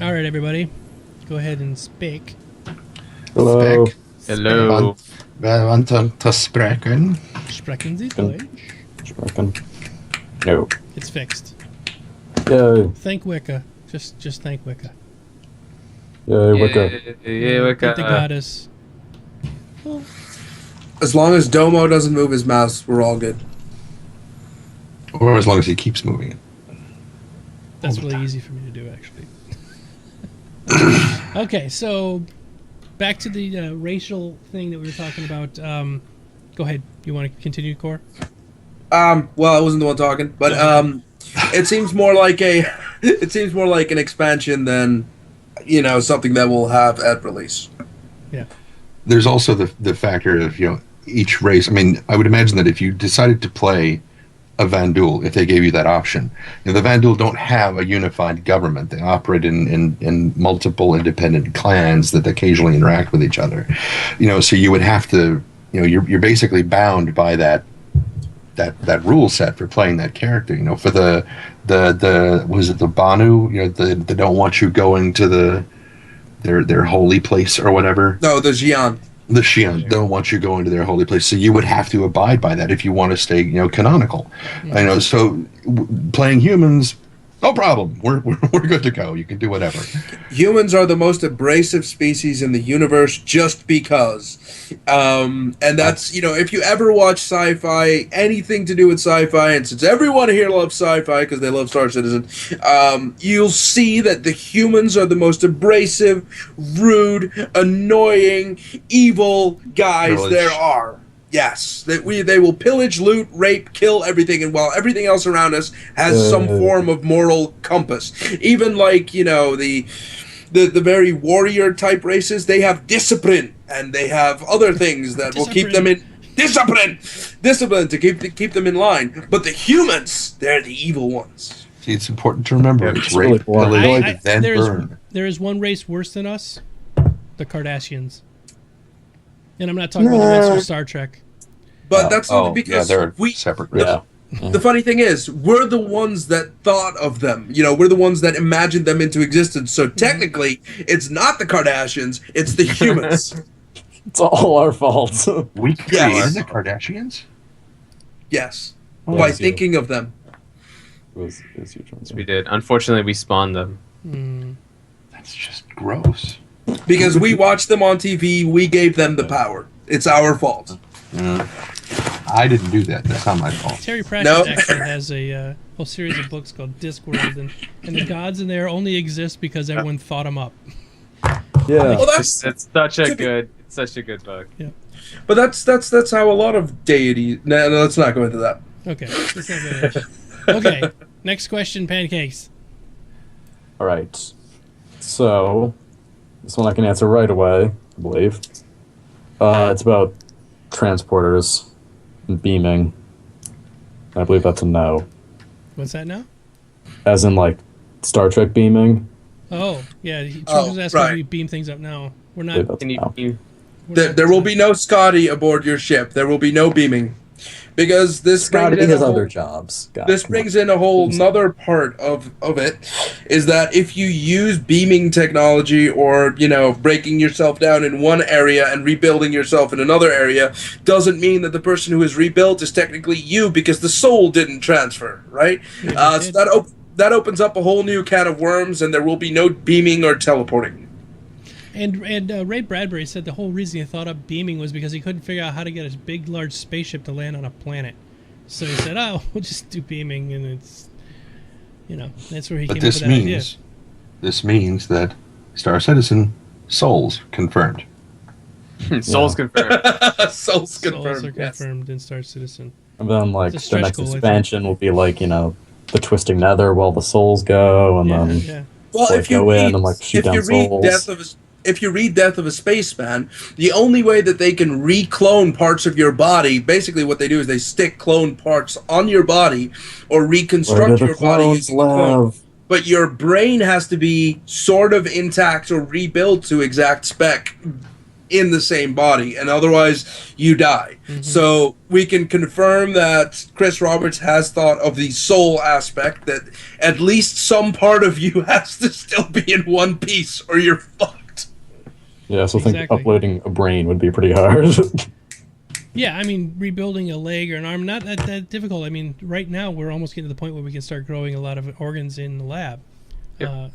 All right, everybody, go ahead and speak. Hello. Spec. Hello. Wij want te spreken. Sprechen Sie Deutsch? Sprechen. No. It's fixed. Yay. Thank Wicca. Just thank Wicca. Yay, Wicca. Yeah, Thank the goddess. As long as Domo doesn't move his mouse, we're all good. Or as long as he keeps moving it. That's really easy for me to do, actually. Okay, so back to the racial thing that we were talking about. Go ahead. You want to continue, Core? Well, I wasn't the one talking, but it seems more like an expansion than, something that we'll have at release. Yeah. There's also the factor of, each race. I mean, I would imagine that if you decided to play a Vanduul, if they gave you that option, the Vanduul don't have a unified government. They operate in multiple independent clans that occasionally interact with each other. So you would have to, you're basically bound by that rule set for playing that character. For the was it the Banu? They don't want you going to their holy place or whatever. No, the Xi'an. The Xi'an don't want you going to their holy place, so you would have to abide by that if you want to stay, canonical. So playing humans, no problem. We're good to go. You can do whatever. Humans are the most abrasive species in the universe just because. And that's, if you ever watch sci-fi, anything to do with sci-fi, and since everyone here loves sci-fi because they love Star Citizen, you'll see that the humans are the most abrasive, rude, annoying, evil guys there are. Yes, they will pillage, loot, rape, kill everything, and while everything else around us has some form of moral compass, even like the very warrior type races, they have discipline and they have other things that will keep them in discipline to keep them in line. But the humans, they're the evil ones. See, it's important to remember. It's rape, really pillage, then burn. There is one race worse than us, the Kardashians. And I'm not talking about the ones from Star Trek. But that's only because they're separate races. Yeah. The funny thing is, we're the ones that thought of them. We're the ones that imagined them into existence. So technically, it's not the Kardashians, it's the humans. It's all our fault. We created the Kardashians? Yes. By thinking of them. It was your turn, We did. Unfortunately, we spawned them. That's just gross. Because we watched them on TV, we gave them the power. It's our fault. I didn't do that. That's not my fault. Terry Pratchett actually has a whole series of books called Discworld, and the gods in there only exist because everyone thought them up. Yeah. Well, It's such a good book. Yeah. But that's how a lot of deities. No, let's not go into that. Okay. Let's not go there. Okay. Next question, Pancakes. All right. So, this one I can answer right away, I believe. It's about transporters and beaming. I believe that's a no. What's that now? As in, like, Star Trek beaming. Oh, yeah. Charles was asking if we beam things up now. We're not. There will be no Scotty aboard your ship. There will be no beaming. Because this Scotty has other jobs. This brings in a whole nother part of it, is that if you use beaming technology or, breaking yourself down in one area and rebuilding yourself in another area, doesn't mean that the person who is rebuilt is technically you because the soul didn't transfer, right? So that opens up a whole new can of worms, and there will be no beaming or teleporting. And Ray Bradbury said the whole reason he thought up beaming was because he couldn't figure out how to get a big, large spaceship to land on a planet. So he said, we'll just do beaming, and it's, that's where he came up with that idea. This means that Star Citizen, souls confirmed. Souls confirmed. Souls confirmed. Souls are confirmed in Star Citizen. And then, like, It's a the stretch next goal, I expansion will be, like, the Twisting Nether while the souls go, and then... Yeah. Well, if you read Death of a Spaceman, the only way that they can re-clone parts of your body, basically what they do is they stick clone parts on your body or reconstruct your body using a clone. But your brain has to be sort of intact or rebuilt to exact spec in the same body, and otherwise you die. So we can confirm that Chris Roberts has thought of the soul aspect, that at least some part of you has to still be in one piece or you're fucked. Yeah, so I think Exactly. uploading a brain would be pretty hard. Yeah, I mean, rebuilding a leg or an arm, not that difficult. I mean, right now we're almost getting to the point where we can start growing a lot of organs in the lab. Yep.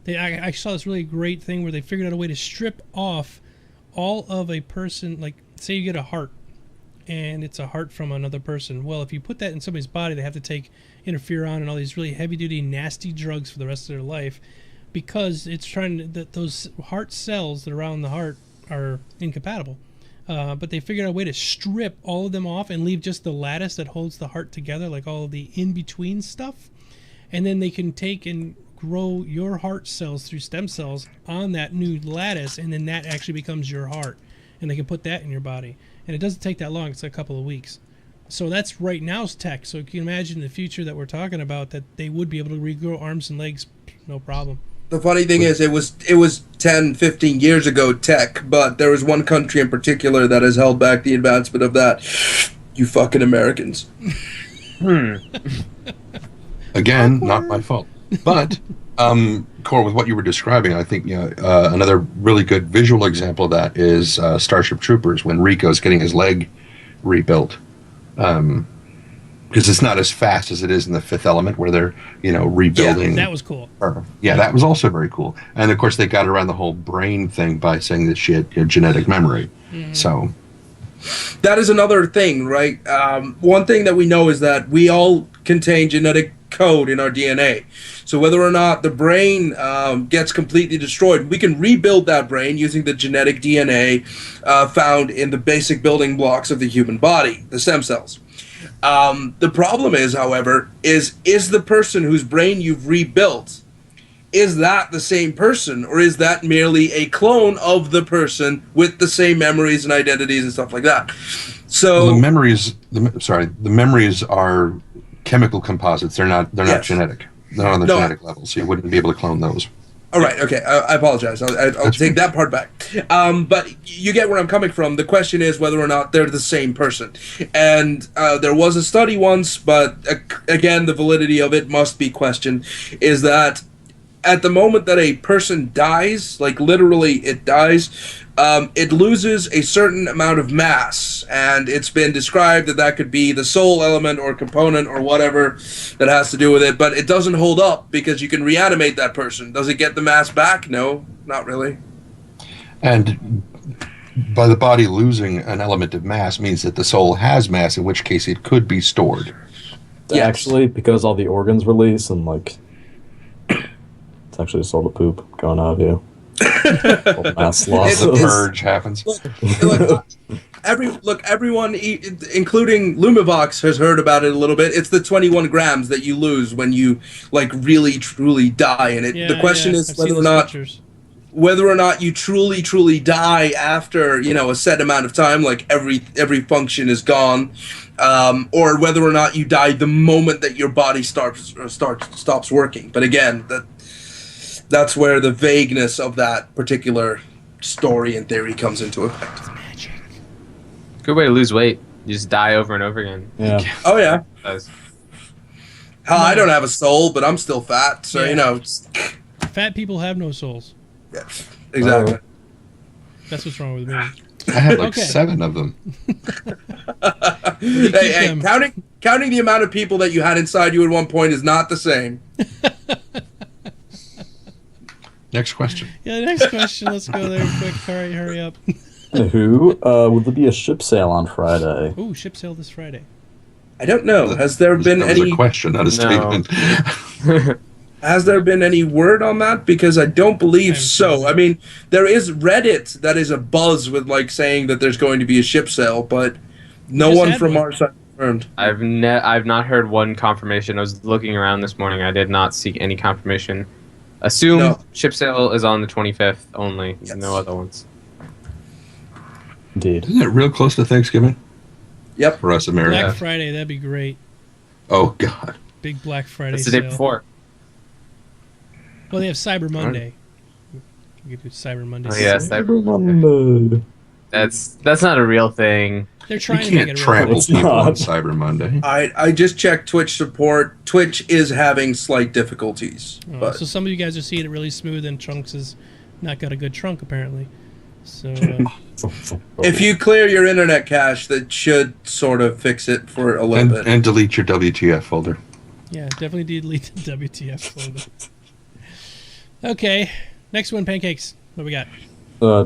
I saw this really great thing where they figured out a way to strip off all of a person, like say you get a heart, and it's a heart from another person. Well, if you put that in somebody's body, they have to take interferon and all these really heavy-duty, nasty drugs for the rest of their life, because it's trying to, those heart cells that are around the heart are incompatible. But they figured out a way to strip all of them off and leave just the lattice that holds the heart together, like all of the in-between stuff. And then they can take and grow your heart cells through stem cells on that new lattice, and then that actually becomes your heart. And they can put that in your body. And it doesn't take that long. It's a couple of weeks. So that's right now's tech. So you can imagine the future that we're talking about, that they would be able to regrow arms and legs, no problem. The funny thing is, it was 10, 15 years ago tech, but there was one country in particular that has held back the advancement of that. You fucking Americans. Again, not my fault. But, Cor, with what you were describing, I think another really good visual example of that is Starship Troopers, when Rico's getting his leg rebuilt. Because it's not as fast as it is in the Fifth Element, where they're, rebuilding. That was cool. Yeah, that was also very cool. And, of course, they got around the whole brain thing by saying that she had genetic memory. So... That is another thing, right? One thing that we know is that we all contain genetic code in our DNA. So whether or not the brain gets completely destroyed, we can rebuild that brain using the genetic DNA found in the basic building blocks of the human body, the stem cells. The problem is, however, is the person whose brain you've rebuilt, is that the same person, or is that merely a clone of the person with the same memories and identities and stuff like that? So the memories are chemical composites. They're not genetic. They're not on the genetic level, so you wouldn't be able to clone those. All right, okay, I apologize. I'll take that part back. But you get where I'm coming from. The question is whether or not they're the same person. And there was a study once, but again, the validity of it must be questioned, is that at the moment that a person dies, like literally it dies, it loses a certain amount of mass, and it's been described that could be the soul element or component or whatever that has to do with it, but it doesn't hold up because you can reanimate that person. Does it get the mass back? No, not really. And by the body losing an element of mass means that the soul has mass, in which case it could be stored. Yes. Actually, because all the organs release and it's actually just all the poop going out of you. All the mass loss. The purge happens. Everyone, including Lumivox, has heard about it a little bit. It's the 21 grams that you lose when you really truly die, and the question is I've whether seen or those not pictures. whether or not you truly die after a set amount of time, like every function is gone, or whether or not you die the moment that your body stops working. But again, that's where the vagueness of that particular story and theory comes into effect. Magic. Good way to lose weight. You just die over and over again. Yeah. Oh yeah. That's- Hell, I don't have a soul, but I'm still fat, so Yeah. Fat people have no souls. Yes, exactly. That's what's wrong with me. I had Okay. 7 of them. Hey, them. counting the amount of people that you had inside you at one point is not the same. Next question. Yeah, next question. Let's go there quick. All right, hurry up. Who will there be a ship sale on Friday? Ooh, ship sale this Friday. I don't know. Has there been That was any? a question, not a statement. Has there been any word on that? Because I don't believe so. I mean, there is Reddit that is a buzz with saying that there's going to be a ship sale, but no Just one had from one. our side confirmed. I've not heard one confirmation. I was looking around this morning. I did not seek any confirmation. Assume No. ship sale is on the 25th only. Yes. No other ones. Indeed. Isn't it real close to Thanksgiving Yep. for us Americans? Black Friday, that'd be great. Oh, God. Big Black Friday That's the sale. day before. Well, they have Cyber Monday. We could do Cyber Monday. Oh, yeah, Cyber Monday. That's not a real thing. They're trying You to make can't it real. trample It's people on not. Cyber Monday. I just checked Twitch support. Twitch is having slight difficulties, Oh, but so some of you guys are seeing it really smooth, and Trunks has not got a good trunk apparently. So if you clear your internet cache, that should sort of fix it for a little bit. And delete your WTF folder. yeah, definitely delete the WTF folder. Okay, next one, pancakes. What we got?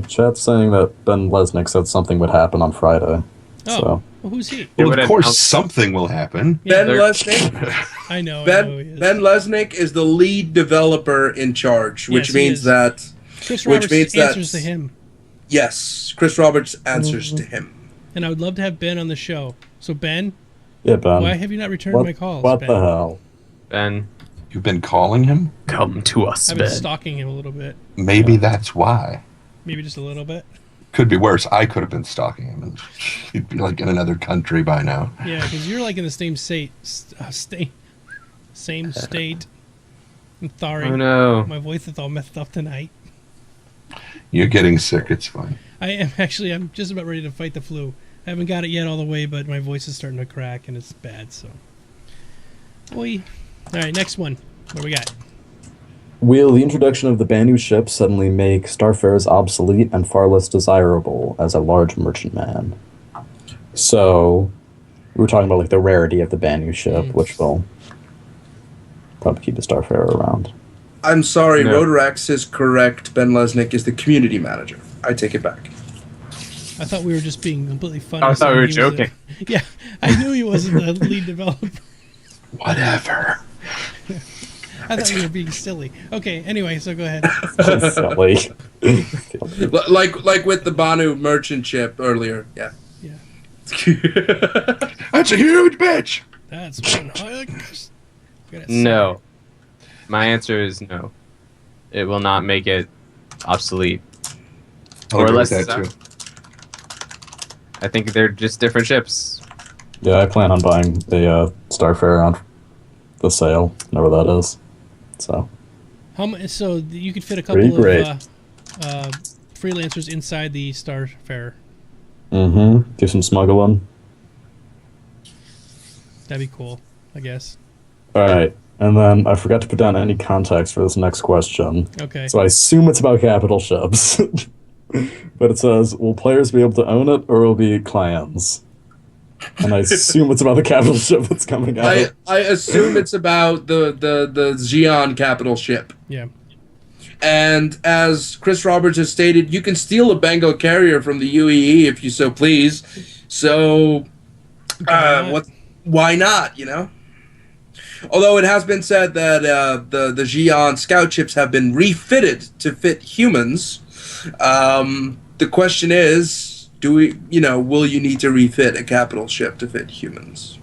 Chat's saying that Ben Lesnick said something would happen on Friday. Oh, So well, who's he? They Well, would of course, announce- something will happen. Yeah, Ben they're- Lesnick. I know. Ben he is. Ben Lesnick is the lead developer in charge, which Yes, he means is. that Chris which Roberts means that- answers to him, yes, Chris Roberts answers to him. and I would love to have Ben on the show. So Ben, yeah, Ben. why have you not returned what, my calls? What Ben? the hell? Ben, You've been calling him? come to us, I've been stalking him a little bit, Maybe that's why. maybe just a little bit. Could be worse. I could have been stalking him, and he'd be like in another country by now. Yeah, because you're like in the same state. Same state. I'm sorry. Oh no. My voice is all messed up tonight. You're getting sick. It's fine. I am actually. I'm just about ready to fight the flu. I haven't got it yet all the way, but my voice is starting to crack and it's bad. So, boy. All right, next one. What we got? Will the introduction of the Banu ship suddenly make starfarers obsolete and far less desirable as a large merchantman? So, we were talking about like the rarity of the Banu ship, which will probably keep a starfarer around. I'm sorry, No. Rotorax is correct. Ben Lesnick is the community manager. I take it back. I thought we were just being completely funny. I thought we were He was a- joking. yeah, I knew he wasn't the lead developer. Whatever. I thought we were being silly. Okay, anyway, so go ahead. Silly. Like with the Banu merchant ship earlier. Yeah. Yeah, That's a huge bitch. that's one. I gotta say. No. My answer is no. It will not make it obsolete. I'll Or agree less with that so. too. I think they're just different ships. Yeah, I plan on buying a starfarer on the sale, whenever that is. So, How much? So you could fit a Pretty couple great. of freelancers inside the Starfarer. do some smuggling. That'd be cool, I guess. All right, and then I forgot to put down any context for this next question. Okay. So I assume it's about capital ships. But it says, will players be able to own it, or will it be clans? And I assume it's about the capital ship that's coming out. I assume it's about the Xi'an capital ship. Yeah. And as Chris Roberts has stated, you can steal a Bengal carrier from the UEE if you so please. So, why not? You know. Although it has been said that the Xi'an scout ships have been refitted to fit humans, the question is, will you need to refit a capital ship to fit humans?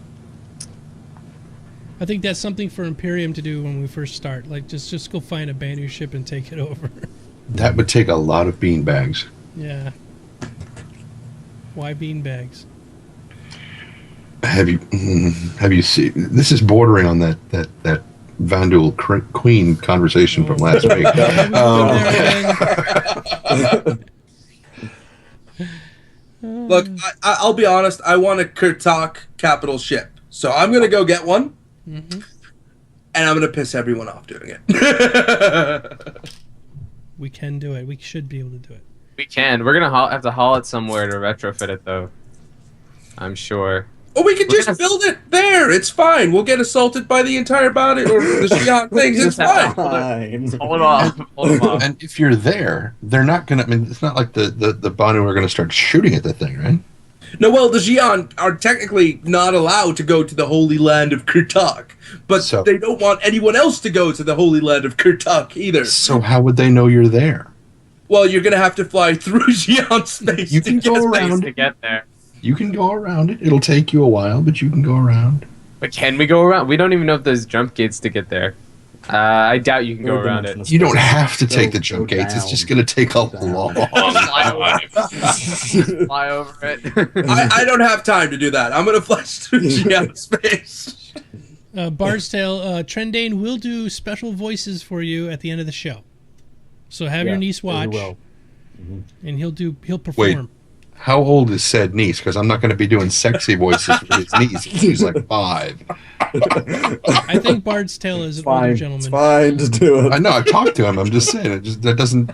I think that's something for Imperium to do when we first start. Like, just go find a Banu ship and take it over. That would take a lot of beanbags. Yeah. Why beanbags? Have you seen? This is bordering on that Vandal Queen conversation from last week. Look, I'll be honest. I want a Kurtak capital ship, so I'm gonna go get one, and I'm gonna piss everyone off doing it. We can do it. We should be able to do it. We can. We're gonna have to haul it somewhere to retrofit it, though. I'm sure. Or we could just build it there. It's fine. We'll get assaulted by the entire body or the Xi'an things. It's fine. Fine. Hold on. Hold on. And if you're there, they're not gonna. I mean, it's not like the Banu are gonna start shooting at the thing, right? No, well, the Xi'an are technically not allowed to go to the Holy Land of Kurtak, but So- they don't want anyone else to go to the Holy Land of Kurtak either. So how would they know you're there? Well, you're gonna have to fly through Xi'an space. You can to go get Space around to it. get there. You can go around it. It'll take you a while, but you can go around. But can we go around? We don't even know if there's jump gates to get there. I doubt you can go around it. You don't have to take the jump gates. It's just gonna take a long. Fly over it. I don't have time to do that. I'm gonna fly through Xi'an space. Bard's Tale, Trendane will do special voices for you at the end of the show. So have your niece he watch, will. and he'll perform. How old is said niece? Because I'm not going to be doing sexy voices with his niece. She's like 5. I think Bard's Tale is an older gentleman. It's fine to do it. I know. I've talked to him. I'm just saying. That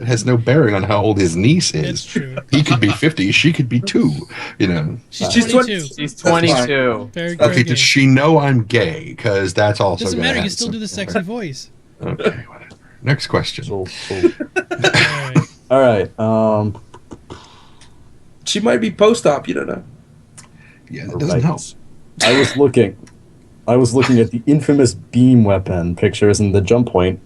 has no bearing on how old his niece is. That's true. He could be 50. She could be 2. You know. She's 22. She's 22. Very Okay. gay. Does she know I'm gay? Because that's also Doesn't gonna matter. You add can still do the sexy voice. Okay. Whatever. Next question. Cool. All right. All right. She might be post-op. You don't know. Yeah, that doesn't Right. help. I was looking at the infamous beam weapon pictures in the Jump Point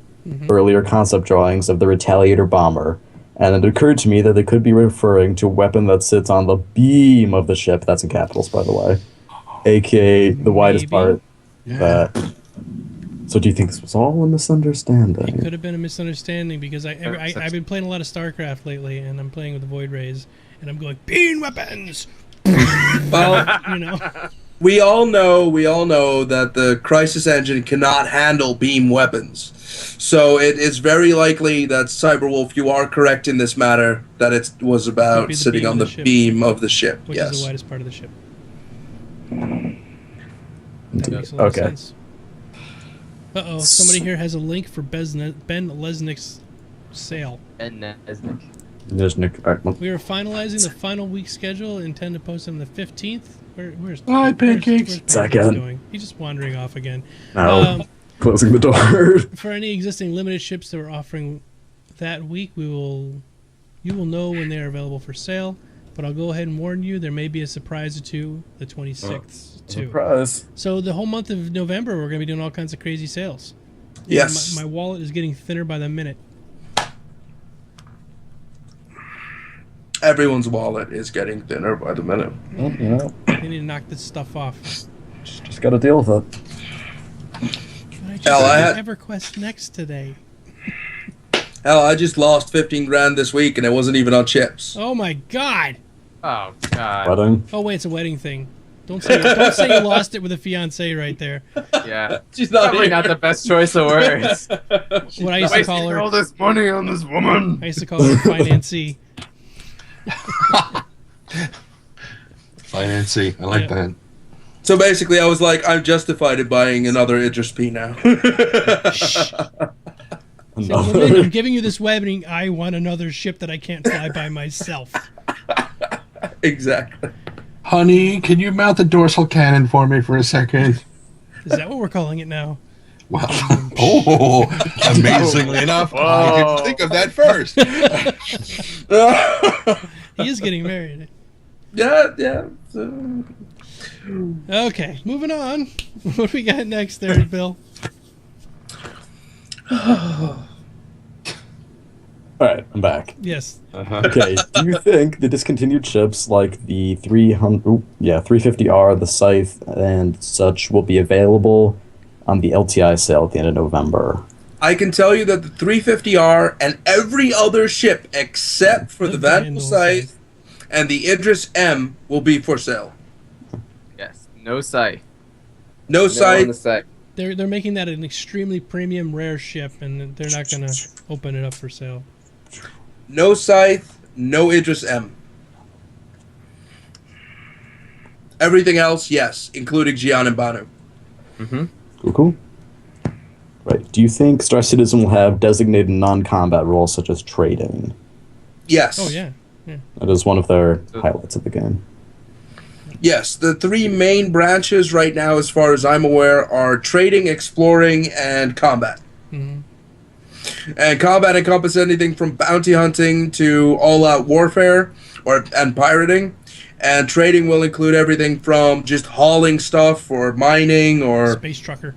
earlier concept drawings of the Retaliator bomber, and it occurred to me that they could be referring to a weapon that sits on the beam of the ship. That's in capitals, by the way, aka the widest Maybe. part. Yeah. So do you think this was all a misunderstanding? It could have been a misunderstanding because I've been playing a lot of StarCraft lately, and I'm playing with the Void Rays, and I'm going beam weapons. Well, You know, we all know that the Crisis Engine cannot handle beam weapons. So it is very likely that Cyberwolf, you are correct in this matter, that it was Could about be the sitting beam on of the the ship. beam of the ship. which Yes. is the widest part of the ship. That Indeed. makes a lot of Okay. sense. Uh-oh, somebody here has a link for Ben Lesnick's sale. And Nesnick. There's Nick. All right, well, We are finalizing the final week schedule. Intend to post on the 15th. Where's Hi, Pancakes. Second. going? He's just wandering off again. no. Closing the door. For any existing limited ships that we're offering that week, you will know when they are available for sale. But I'll go ahead and warn you, there may be a surprise or two, the 26th too. Surprise. So the whole month of November, we're going to be doing all kinds of crazy sales. Yes. My wallet is getting thinner by the minute. Everyone's wallet is getting thinner by the minute. Well, you know, I need to knock this stuff off. just got to deal with it. But I just Hell, I did had- EverQuest Next today. Hell, I just lost 15 grand this week and it wasn't even on chips. Oh my god! Oh, God. Wedding. Oh wait, it's a wedding thing. Don't say you lost it with a fiance right there. Yeah. She's not Probably not the best choice of words. What I used to call her. all this money on this woman. I used to call her financee. Financing. I like Yeah. that. So basically, I was like, I'm justified in buying another Idris P now. Say, Lynn, I'm giving you this wedding. I want another ship that I can't fly by myself. Exactly. Honey, can you mount the dorsal cannon for me for a second? Is that what we're calling it now? Well, oh, amazingly enough, I Whoa. didn't think of that first. He is getting married. Yeah. Okay, moving on. What do we got next there, Bill? All right, I'm back. Yes. Okay, do you think the discontinued ships like the 350R, the Scythe, and such will be available on the LTI sale at the end of November? I can tell you that the 350R and every other ship except for the Vandal Scythe and the Idris M will be for sale. Yes. No sight. No No on Scythe. the site. They're making that an extremely premium rare ship, and they're not going to open it up for sale. No Scythe, no Idris M. Everything else, yes, including Gian and Banu. Mm-hmm. Cool. Right. Do you think Star Citizen will have designated non-combat roles such as trading? Yes. Oh, yeah. That is one of their highlights of the game. Yes, the three main branches right now, as far as I'm aware, are trading, exploring, and combat. hmm And combat encompasses anything from bounty hunting to all-out warfare and pirating. And trading will include everything from just hauling stuff or mining or Space trucker.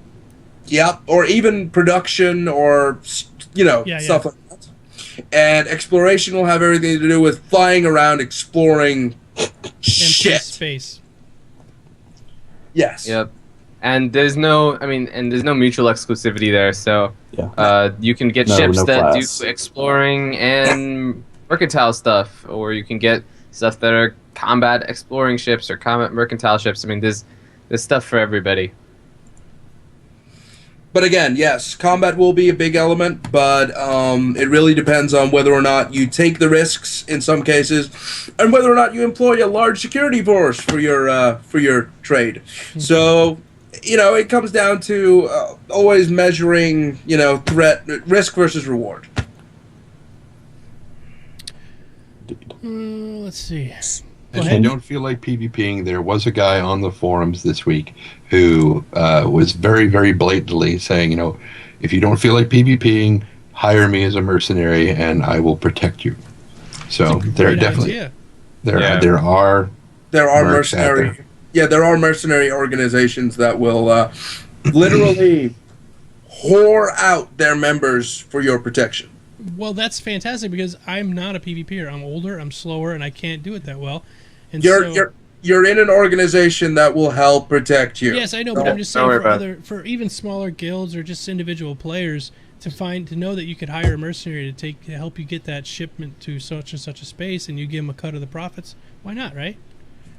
or even production or stuff like that. And exploration will have everything to do with flying around, exploring Empty shit. space. Yes. Yep. And there's no mutual exclusivity there, so Yeah. you can get No, ships no that class. do exploring and mercantile stuff, or you can get stuff that are combat exploring ships or combat mercantile ships. I mean, there's stuff for everybody. But again, yes, combat will be a big element, but it really depends on whether or not you take the risks in some cases, and whether or not you employ a large security force for your trade. So, it comes down to always measuring, risk versus reward. Let's see. And if you don't feel like PvPing, there was a guy on the forums this week who was very, very blatantly saying, if you don't feel like PvPing, hire me as a mercenary and I will protect you. So there are definitely there are mercenary there are mercenary organizations that will literally whore out their members for your protection. Well, that's fantastic because I'm not a PvPer. I'm older, I'm slower, and I can't do it that well. And you're in an organization that will help protect you. Yes, I know, but I'm just saying for even smaller guilds or just individual players to know that you could hire a mercenary to help you get that shipment to such and such a space, and you give them a cut of the profits. Why not, right?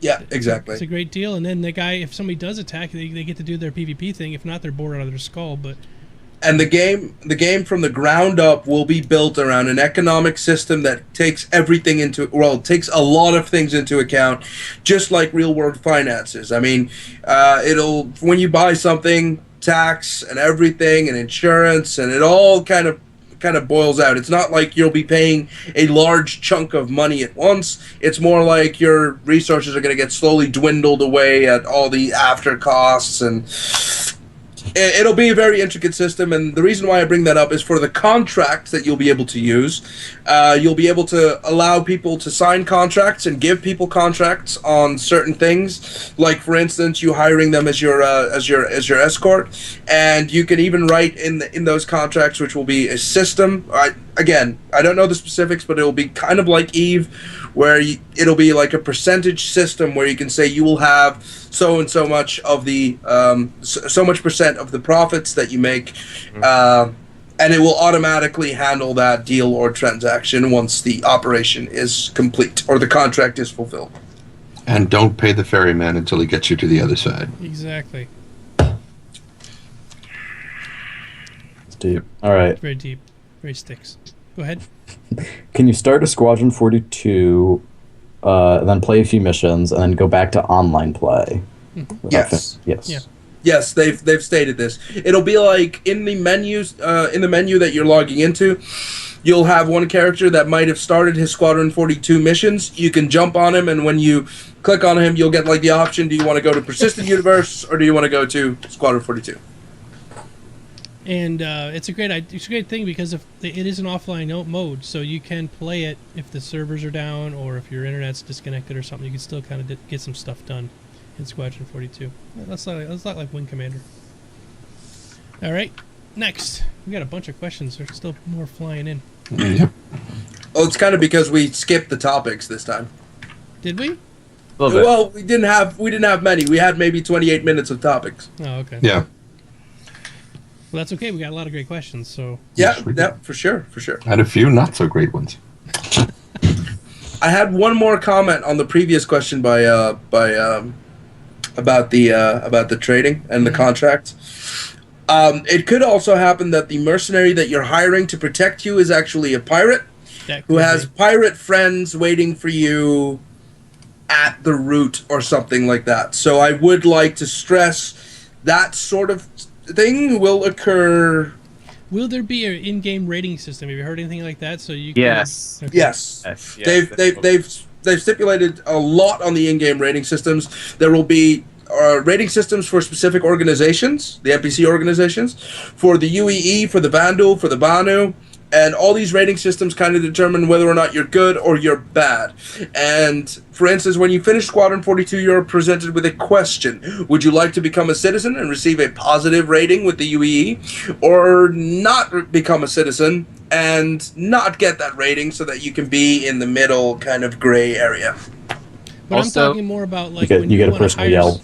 Yeah, exactly. It's a great deal, and then the guy, if somebody does attack, they get to do their PvP thing. If not, they're bored out of their skull. And the game from the ground up will be built around an economic system that takes takes a lot of things into account, just like real world finances. I mean, when you buy something, tax and everything and insurance and it all kind of boils out. It's not like you'll be paying a large chunk of money at once. It's more like your resources are going to get slowly dwindled away at all the after costs, and it'll be a very intricate system. And the reason why I bring that up is for the contracts that you'll be able to use. You'll be able to allow people to sign contracts and give people contracts on certain things, like for instance, you hiring them as your escort, and you can even write in those contracts, which will be a system. Again, I don't know the specifics, but it will be kind of like Eve, where it'll be like a percentage system where you can say you will have so and so much of the so much percent of the profits that you make, and it will automatically handle that deal or transaction once the operation is complete or the contract is fulfilled. And don't pay the ferryman until he gets you to the other side. Exactly. It's deep. All right. Very deep. Very sticks. Go ahead. Can you start a Squadron 42, then play a few missions, and then go back to online play? Yes. Yes. Yeah. Yes, they've stated this. It'll be like in the menus, in the menu that you're logging into, you'll have one character that might have started his Squadron 42 missions. You can jump on him, and when you click on him, you'll get like the option: do you want to go to Persistent Universe or do you want to go to Squadron 42? And it's a great thing because it is an offline mode, so you can play it if the servers are down or if your internet's disconnected or something. You can still kind of get some stuff done in Squadron 42. That's not like Wing Commander. All right, next we got a bunch of questions. There's still more flying in. Yep. Oh, it's kind of because we skipped the topics this time. Did we? A little bit. Well, we didn't have many. We had maybe 28 minutes of topics. Oh, okay. Yeah. Well, that's okay. We got a lot of great questions. So Yeah, Yes, we did. for sure. And a few not so great ones. I had one more comment on the previous question about the trading and the contract. It could also happen that the mercenary that you're hiring to protect you is actually a pirate who has pirate friends waiting for you at the route or something like that. So I would like to stress that sort of thing will occur. Will there be an in-game rating system? Have you heard anything like that? So you can, Yes. Okay. Yes. They've stipulated a lot on the in-game rating systems. There will be rating systems for specific organizations, the NPC organizations, for the UEE, for the Vandal, for the Banu, and all these rating systems kind of determine whether or not you're good or you're bad. And for instance, when you finish Squadron 42, you're presented with a question. Would you like to become a citizen and receive a positive rating with the UEE, or not become a citizen and not get that rating so that you can be in the middle kind of gray area? But Also- I'm talking more about like You when get a wanna personal hire yell.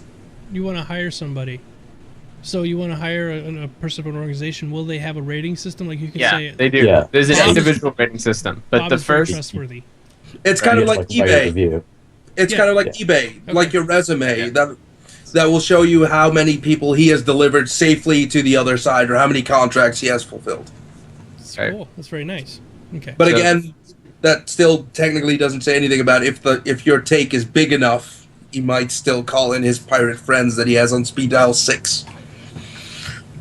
You want to hire somebody. So you want to hire a person of an organization. Will they have a rating system? Like you can Yeah, say, they do. Yeah. There's an Bob is- individual rating system, but Bob the is very first, trustworthy. It's kind of like Yes, like a eBay. review. It's Yeah. kind of like eBay, Okay. like your resume. Yeah. That that will show you how many people he has delivered safely to the other side, or how many contracts he has fulfilled. That's Right. cool. That's very nice. Okay. But So- again, that still technically doesn't say anything about if your take is big enough, he might still call in his pirate friends that he has on speed dial 6.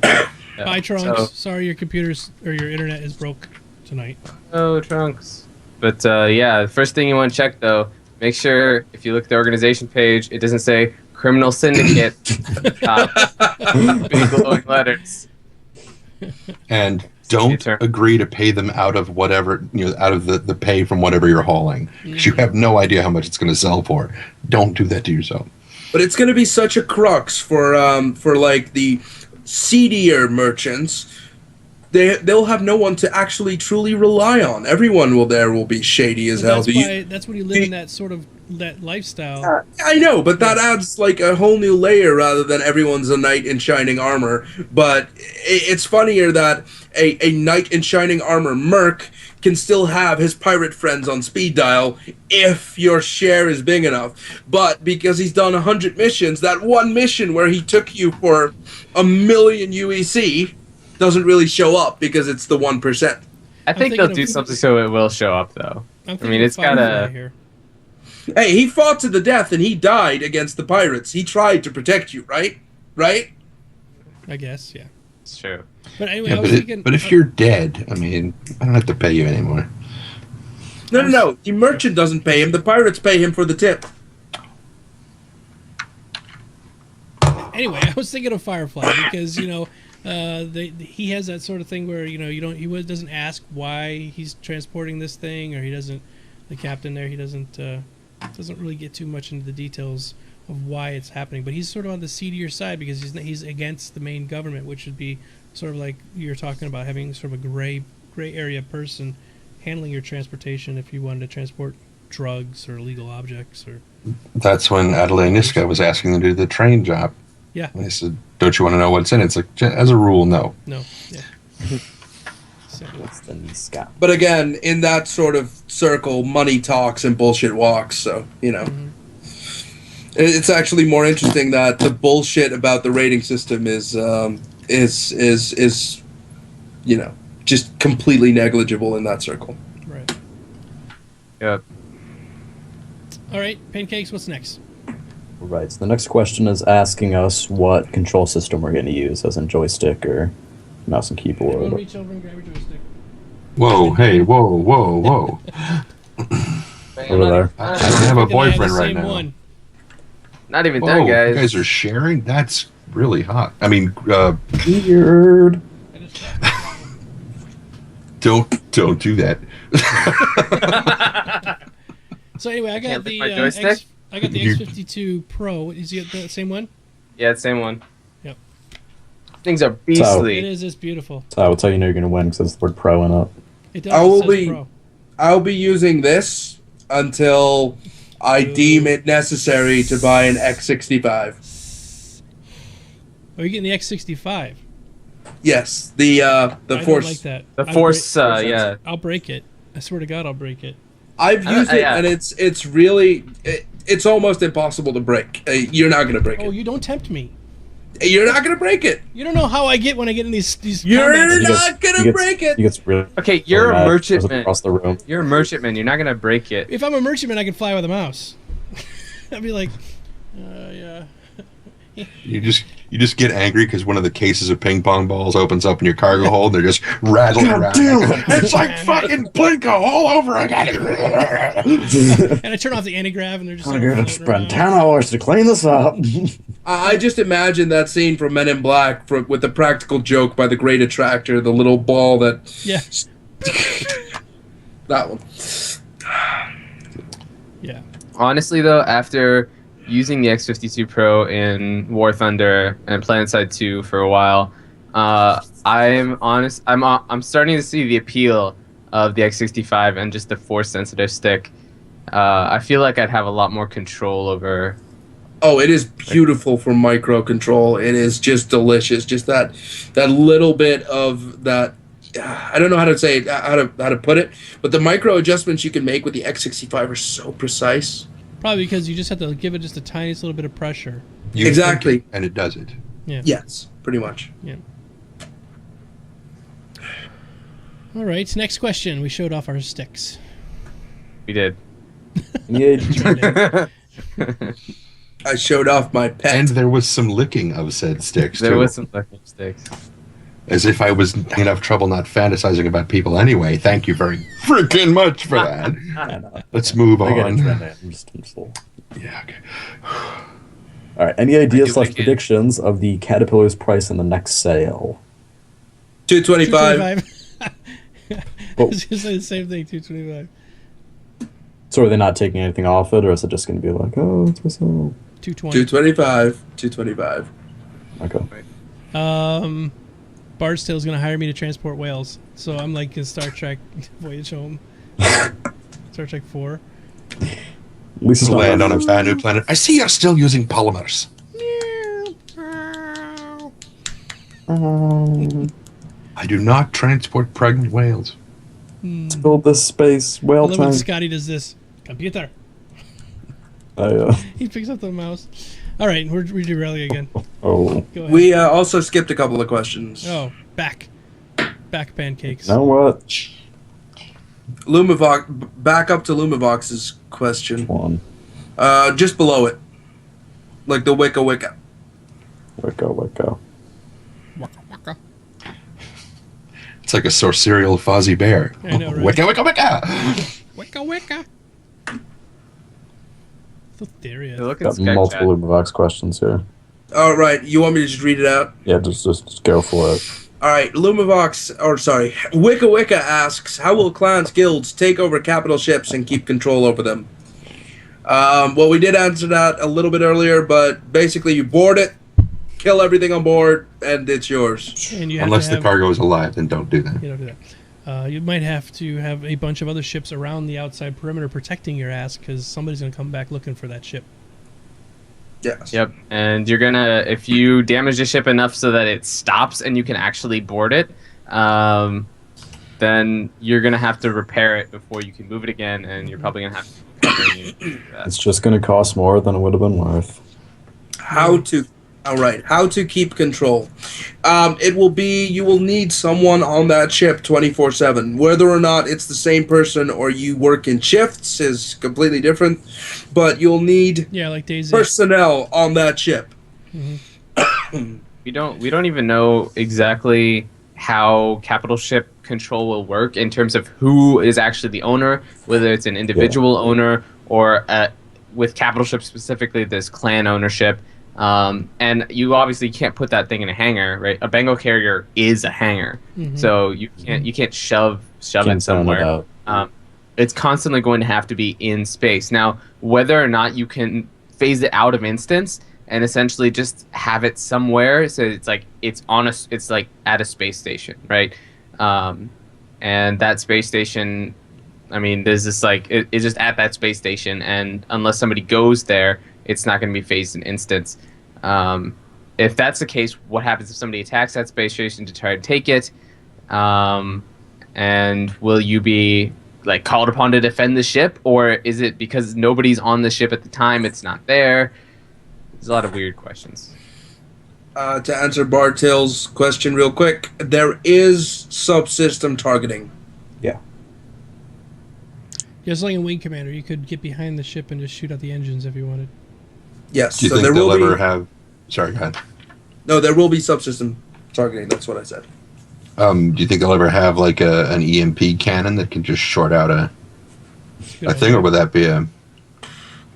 Yeah. Bye, Trunks. So- Sorry, your computers or your internet is broke tonight. Oh, Trunks. But yeah, the first thing you want to check though, make sure if you look at the organization page, it doesn't say criminal syndicate at the top. Big glowing letters. And don't Turn. agree to pay them out of whatever, out of the pay from whatever you're hauling. 'Cause you have no idea how much it's going to sell for. Don't do that to yourself. But it's going to be such a crux for like the seedier merchants. They'll have no one to actually truly rely on. Everyone will be shady as hell. That's when you live in that sort of that lifestyle. I know, but that adds like a whole new layer rather than everyone's a knight in shining armor. But it's funnier that a knight in shining armor merc can still have his pirate friends on speed dial if your share is big enough. But because he's done 100 missions, that one mission where he took you for 1,000,000 UEC doesn't really show up because it's the 1%. I I'm think thinking they'll do of- something so it will show up though. I'm I mean, it's Firefly gotta- here. Hey, he fought to the death and he died against the pirates. He tried to protect you, right? Right? I guess, yeah. It's true. But anyway, Yeah, I was thinking. but if you're dead, I mean, I don't have to pay you anymore. No. The merchant doesn't pay him. The pirates pay him for the tip. Anyway, I was thinking of Firefly because he has that sort of thing where doesn't ask why he's transporting this thing, or he doesn't. The captain there, he doesn't really get too much into the details of why it's happening, but he's sort of on the seedier side because he's against the main government, which would be sort of like you're talking about having sort of a gray area person handling your transportation if you wanted to transport drugs or illegal objects or. That's when Adelaide Niska was asking them to do the train job. Yeah. And they said, don't you want to know what's in it? It's like, as a rule, no. No. Yeah. So, What's the Niska? But again, in that sort of circle, money talks and bullshit walks. So it's actually more interesting that the bullshit about the rating system is just completely negligible in that circle. right. Yep. All right, pancakes. What's next? Right, so the next question is asking us what control system we're going to use, as in joystick or mouse and Everyone keyboard. reach over and grab your joystick. Whoa, hey, whoa. Over there. I don't have a Freaking boyfriend the right same now. One. Not even Whoa, done, you guys. guys are sharing? That's really hot. I mean, Weird. don't do that. So anyway, I got Can't the lick my joystick? I got the You- X52 Pro. Is it the same one? Yeah, same one. Yep. Things are beastly. It is. It's beautiful. So I will tell you know you're going to win because there's the word pro in it. It does. I It will says be- Pro. I'll be using this until I deem it necessary to buy an X65. Oh, you're getting the X65. Yes, the I don't Force. like that. The I'll Force, break- yeah. I'll break it. I swear to God, I'll break it. I've used it, yeah. and it's really it's almost impossible to break. You're not gonna break Oh, it. you don't tempt me. You're not gonna break it. You don't know how I get when I get in these You're combats. not gonna break it. He gets really Okay, you're mad, a goes merchantman. across the room. You're a merchantman. You're not gonna break it. If I'm a merchantman, I can fly with a mouse. I'd be like, yeah. You just get angry because one of the cases of ping pong balls opens up in your cargo hold. They're just rattling around. It's like fucking Plinko all over again. And I turn off the anti-grav, and they're just. I'm like, going to floating spend around. 10 hours to clean this up. I just imagine that scene from Men in Black with the practical joke by the Great Attractor, the little ball that. Yeah. That one. Yeah. Honestly, though, after using the X52 Pro in War Thunder and PlanetSide 2 for a while, I'm starting to see the appeal of the X65 and just the force-sensitive stick. I feel like I'd have a lot more control over. Oh, it is beautiful for micro control. It is just delicious. Just that little bit of that. I don't know how to say it, how to put it, but the micro adjustments you can make with the X65 are so precise. Probably because you just have to give it just the tiniest little bit of pressure. You Exactly. think it, and it does it. Yeah. Yes, pretty much. Yeah. All right. Next question. We showed off our sticks. We did. Yeah, I showed off my pet. And there was some licking of said sticks, There too. was some fucking sticks. As if I was having enough trouble not fantasizing about people anyway. Thank you very freaking much for that. Let's move I get on. it, Randy. I'm just Yeah, okay. All right. Any ideas do slash like it. predictions of the Caterpillar's price in the next sale? 225. I But, was gonna say the same thing. 225. so are they not taking anything off it, or is it just going to be like, oh, it's for sale? 220. 225. Okay. Bard's Tale's gonna hire me to transport whales, so I'm like in Star Trek Voyage Home. Star Trek 4. At least it's not Land on a brand new planet. I see you're still using polymers. I do not transport pregnant whales. build this space I whale love when tank. Scotty does this. Computer. I, He picks up the mouse. All right, we're derailing again. oh. Go ahead. We also skipped a couple of questions. Oh, back pancakes. You know what? Lumavox, back up to Lumavox's question. One. Just below it. Like the Wicca Wicca. Wicca. Waka waka. It's like a sorcerial Fozzie Bear. I know, right? Wicca, wicca, wicca! Wicca wicca. So there he is. Look at Got Skype multiple chat. Lumavox questions here. All right, you want me to just read it out? Yeah, just go for it. All right, Wicca Wicca asks, how will clans, guilds take over capital ships and keep control over them? Well, we did answer that a little bit earlier, but basically you board it, kill everything on board, and it's yours. And you have Unless to the have, cargo is alive, then don't do that. You don't do that. You might have to have a bunch of other ships around the outside perimeter protecting your ass because somebody's going to come back looking for that ship. Yes. Yep, and you're gonna, if you damage the ship enough so that it stops and you can actually board it, then you're gonna have to repair it before you can move it again, and you're probably gonna have to covering you for that. It's just going to cost more than it would have been worth. How to keep control. It will be, you will need someone on that ship 24/7. Whether or not it's the same person or you work in shifts is completely different, but you'll need Yeah, like Daisy. personnel on that ship. We don't even know exactly how capital ship control will work in terms of who is actually the owner, whether it's an individual owner or with capital ship specifically, there's clan ownership. And you obviously can't put that thing in a hangar, right? A Bengal carrier is a hangar, so you can't shove Can't it somewhere. sound it out. It's constantly going to have to be in space. Now, whether or not you can phase it out of instance and essentially just have it somewhere, so it's like it's like at a space station, right? And that space station, I mean, there's this like it's just at that space station, and unless somebody goes there, it's not going to be phased in instance. If that's the case, what happens if somebody attacks that space station to try to take it? And will you be like called upon to defend the ship, or is it because nobody's on the ship at the time, it's not there? There's a lot of weird questions. To answer Bartil's question real quick, there is subsystem targeting. Yeah. Just like in Wing Commander, you could get behind the ship and just shoot out the engines if you wanted. Yes, Do you so think there they'll will ever be. have... Sorry, go ahead. No, there will be subsystem targeting. That's what I said. Do you think they'll ever have like an EMP cannon that can just short out a Good thing, idea. or would that be a...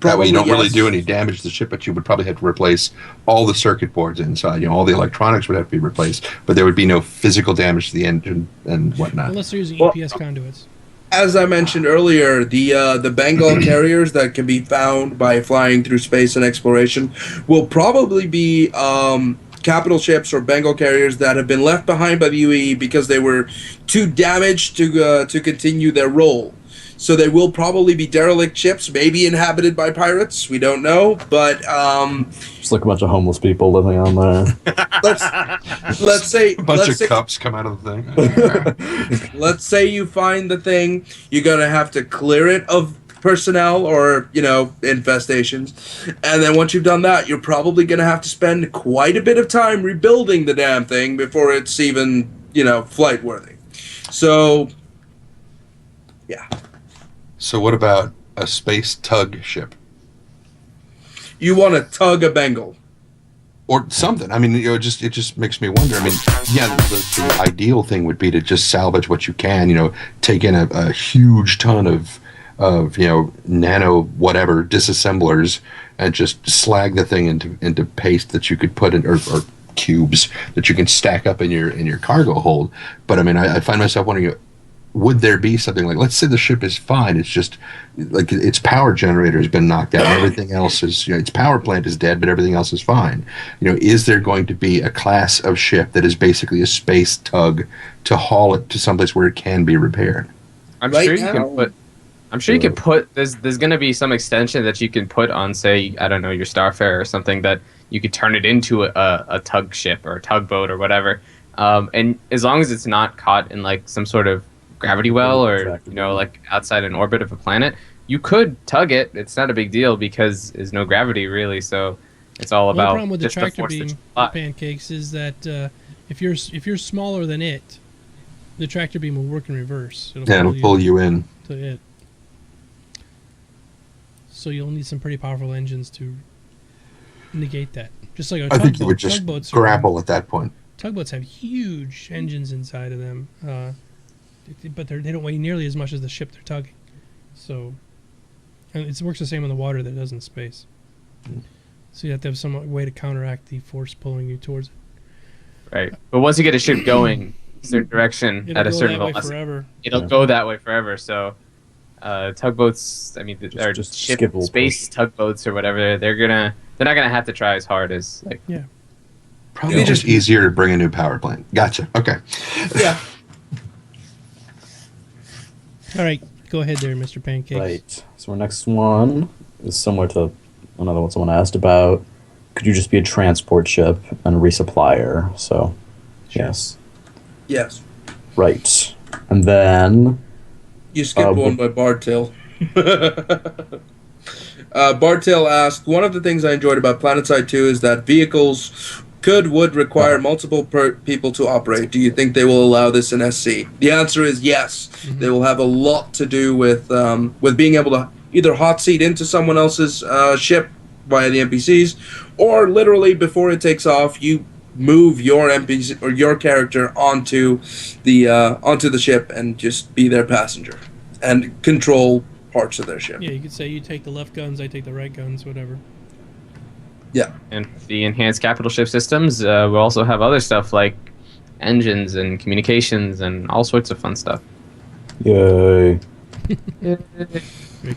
That way Probably you don't really yes. do any damage to the ship, but you would probably have to replace all the circuit boards inside. You know, all the electronics would have to be replaced, but there would be no physical damage to the engine and whatnot. Unless they're using Well- EPS conduits. As I mentioned earlier, the Bengal carriers that can be found by flying through space and exploration will probably be capital ships or Bengal carriers that have been left behind by the UE because they were too damaged to continue their role. So they will probably be derelict ships, maybe inhabited by pirates. We don't know, but Just like a bunch of homeless people living on there. let's say A bunch let's of say, cups come out of the thing. let's say you find the thing, you're gonna have to clear it of personnel or, infestations. And then once you've done that, you're probably going to have to spend quite a bit of time rebuilding the damn thing before it's even, flight worthy. So, yeah. So what about a space tug ship? You want to tug a Bengal. Or something. I mean, it just makes me wonder. I mean, yeah, the ideal thing would be to just salvage what you can. Take in a huge ton of nano whatever disassemblers and just slag the thing into paste that you could put in or cubes that you can stack up in your cargo hold. But I mean, I find myself wondering, would there be something like, let's say the ship is fine, it's just like its power generator has been knocked out, and everything else is, its power plant is dead, but everything else is fine. Is there going to be a class of ship that is basically a space tug to haul it to someplace where it can be repaired? I'm sure you can put. There's going to be some extension that you can put on, say, I don't know, your Starfarer or something, that you could turn it into a tug ship or a tugboat or whatever. And as long as it's not caught in like some sort of gravity well or like outside an orbit of a planet, you could tug it. It's not a big deal because there's no gravity really. So it's all about. The problem with the just tractor force beam that pancakes is that if you're smaller than it, the tractor beam will work in reverse. It'll pull you in to it. So you'll need some pretty powerful engines to negate that. Just like a tugboat. I think you would just grapple at that point. Tugboats have huge engines inside of them, but they don't weigh nearly as much as the ship they're tugging. So, and it works the same in the water that it does in space. So you have to have some way to counteract the force pulling you towards it. Right, but once you get a ship going a certain direction at a certain velocity, it'll go that way forever. So, tugboats, I mean, or space tugboats or whatever, they're not gonna have to try as hard as like. Yeah. Probably just easier to bring a new power plant. Gotcha. Okay. Yeah. All right, go ahead there, Mr. Pancakes. Right. So our next one is similar to another one someone asked about. Could you just be a transport ship and a resupplier? So, yes. Yes. Right. And then... You skipped one by Bardtail. Bardtail asked, one of the things I enjoyed about PlanetSide 2 is that vehicles would require multiple people to operate. Do you think they will allow this in SC? The answer is yes. Mm-hmm. They will have a lot to do with being able to either hot seat into someone else's ship via the NPCs, or literally before it takes off, you move your NPC or your character onto the ship and just be their passenger and control parts of their ship. Yeah, you could say you take the left guns, I take the right guns, whatever. Yeah. And the enhanced capital ship systems, we'll also have other stuff like engines and communications and all sorts of fun stuff. Yay.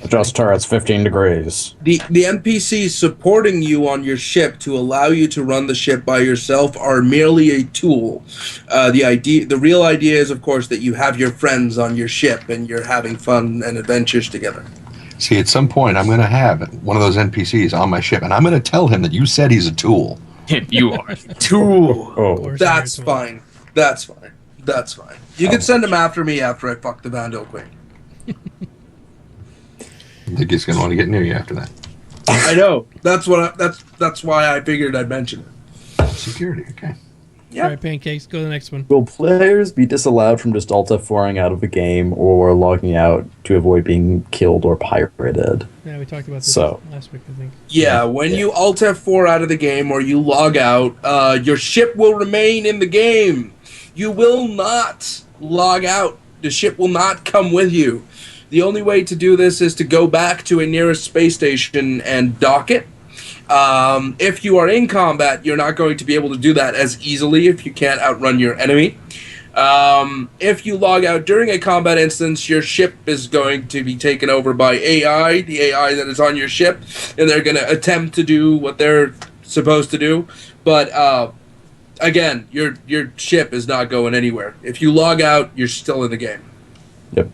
Adjust turrets 15 degrees. The NPCs supporting you on your ship to allow you to run the ship by yourself are merely a tool. The real idea is, of course, that you have your friends on your ship and you're having fun and adventures together. See, at some point, I'm going to have one of those NPCs on my ship, and I'm going to tell him that you said he's a tool. You are a tool. Oh. That's fine. That's fine. That's fine. You can send him after me after I fuck the Vandal Queen. I think he's going to want to get near you after that. I know. That's why I figured I'd mention it. Security, okay. Yeah. All right, Pancakes, go to the next one. Will players be disallowed from just Alt F4ing out of the game or logging out to avoid being killed or pirated? Yeah, we talked about this last week, I think. Yeah, when you Alt F4 out of the game or you log out, your ship will remain in the game. You will not log out. The ship will not come with you. The only way to do this is to go back to a nearest space station and dock it. If you are in combat, you're not going to be able to do that as easily if you can't outrun your enemy. If you log out during a combat instance, your ship is going to be taken over by AI, the AI that is on your ship, and they're going to attempt to do what they're supposed to do. But again, your ship is not going anywhere. If you log out, you're still in the game. Yep.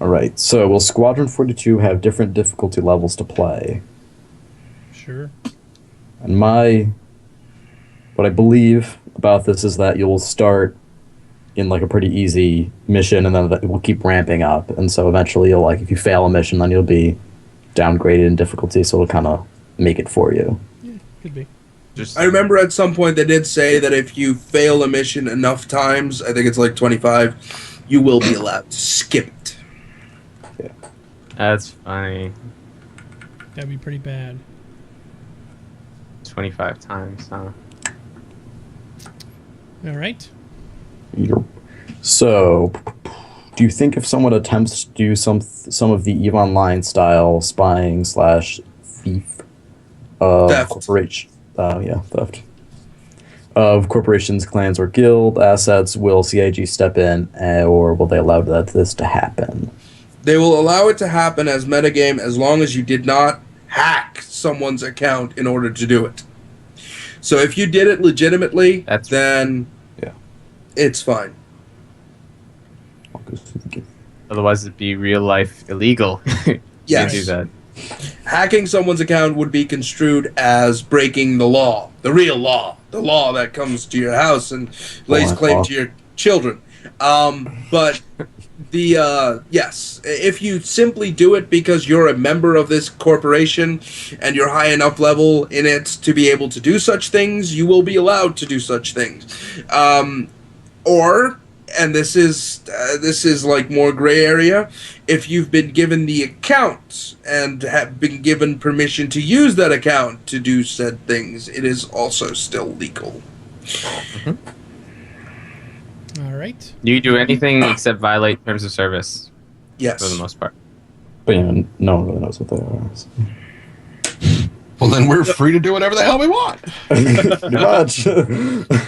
All right. So will Squadron 42 have different difficulty levels to play? Sure. And what I believe about this is that you'll start in like a pretty easy mission, and then it will keep ramping up, and so eventually you'll like if you fail a mission, then you'll be downgraded in difficulty, so it'll kind of make it for you. Yeah, could be. I remember at some point they did say that if you fail a mission enough times, I think it's like 25, you will be allowed to skip it. Yeah. That's funny. That'd be pretty bad. 25 times, huh? All right. So, do you think if someone attempts to do some of the EVE Online style spying / thief Theft. theft of corporations, clans, or guild assets, will CIG step in, or will they allow this to happen? They will allow it to happen as metagame as long as you did not hack someone's account in order to do it. So if you did it legitimately, then yeah, it's fine. Otherwise, it'd be real life illegal. Yes. You do that. Hacking someone's account would be construed as breaking the law, the real law, the law that comes to your house and lays claim to your children. But yes, if you simply do it because you're a member of this corporation and you're high enough level in it to be able to do such things, you will be allowed to do such things. Or, and this is like more gray area, if you've been given the account and have been given permission to use that account to do said things, it is also still legal. Mm-hmm. All right. You do anything except violate terms of service Yes. for the most part. But yeah, no one really knows what they are. So. Well, then we're free to do whatever the hell we want. Pretty much.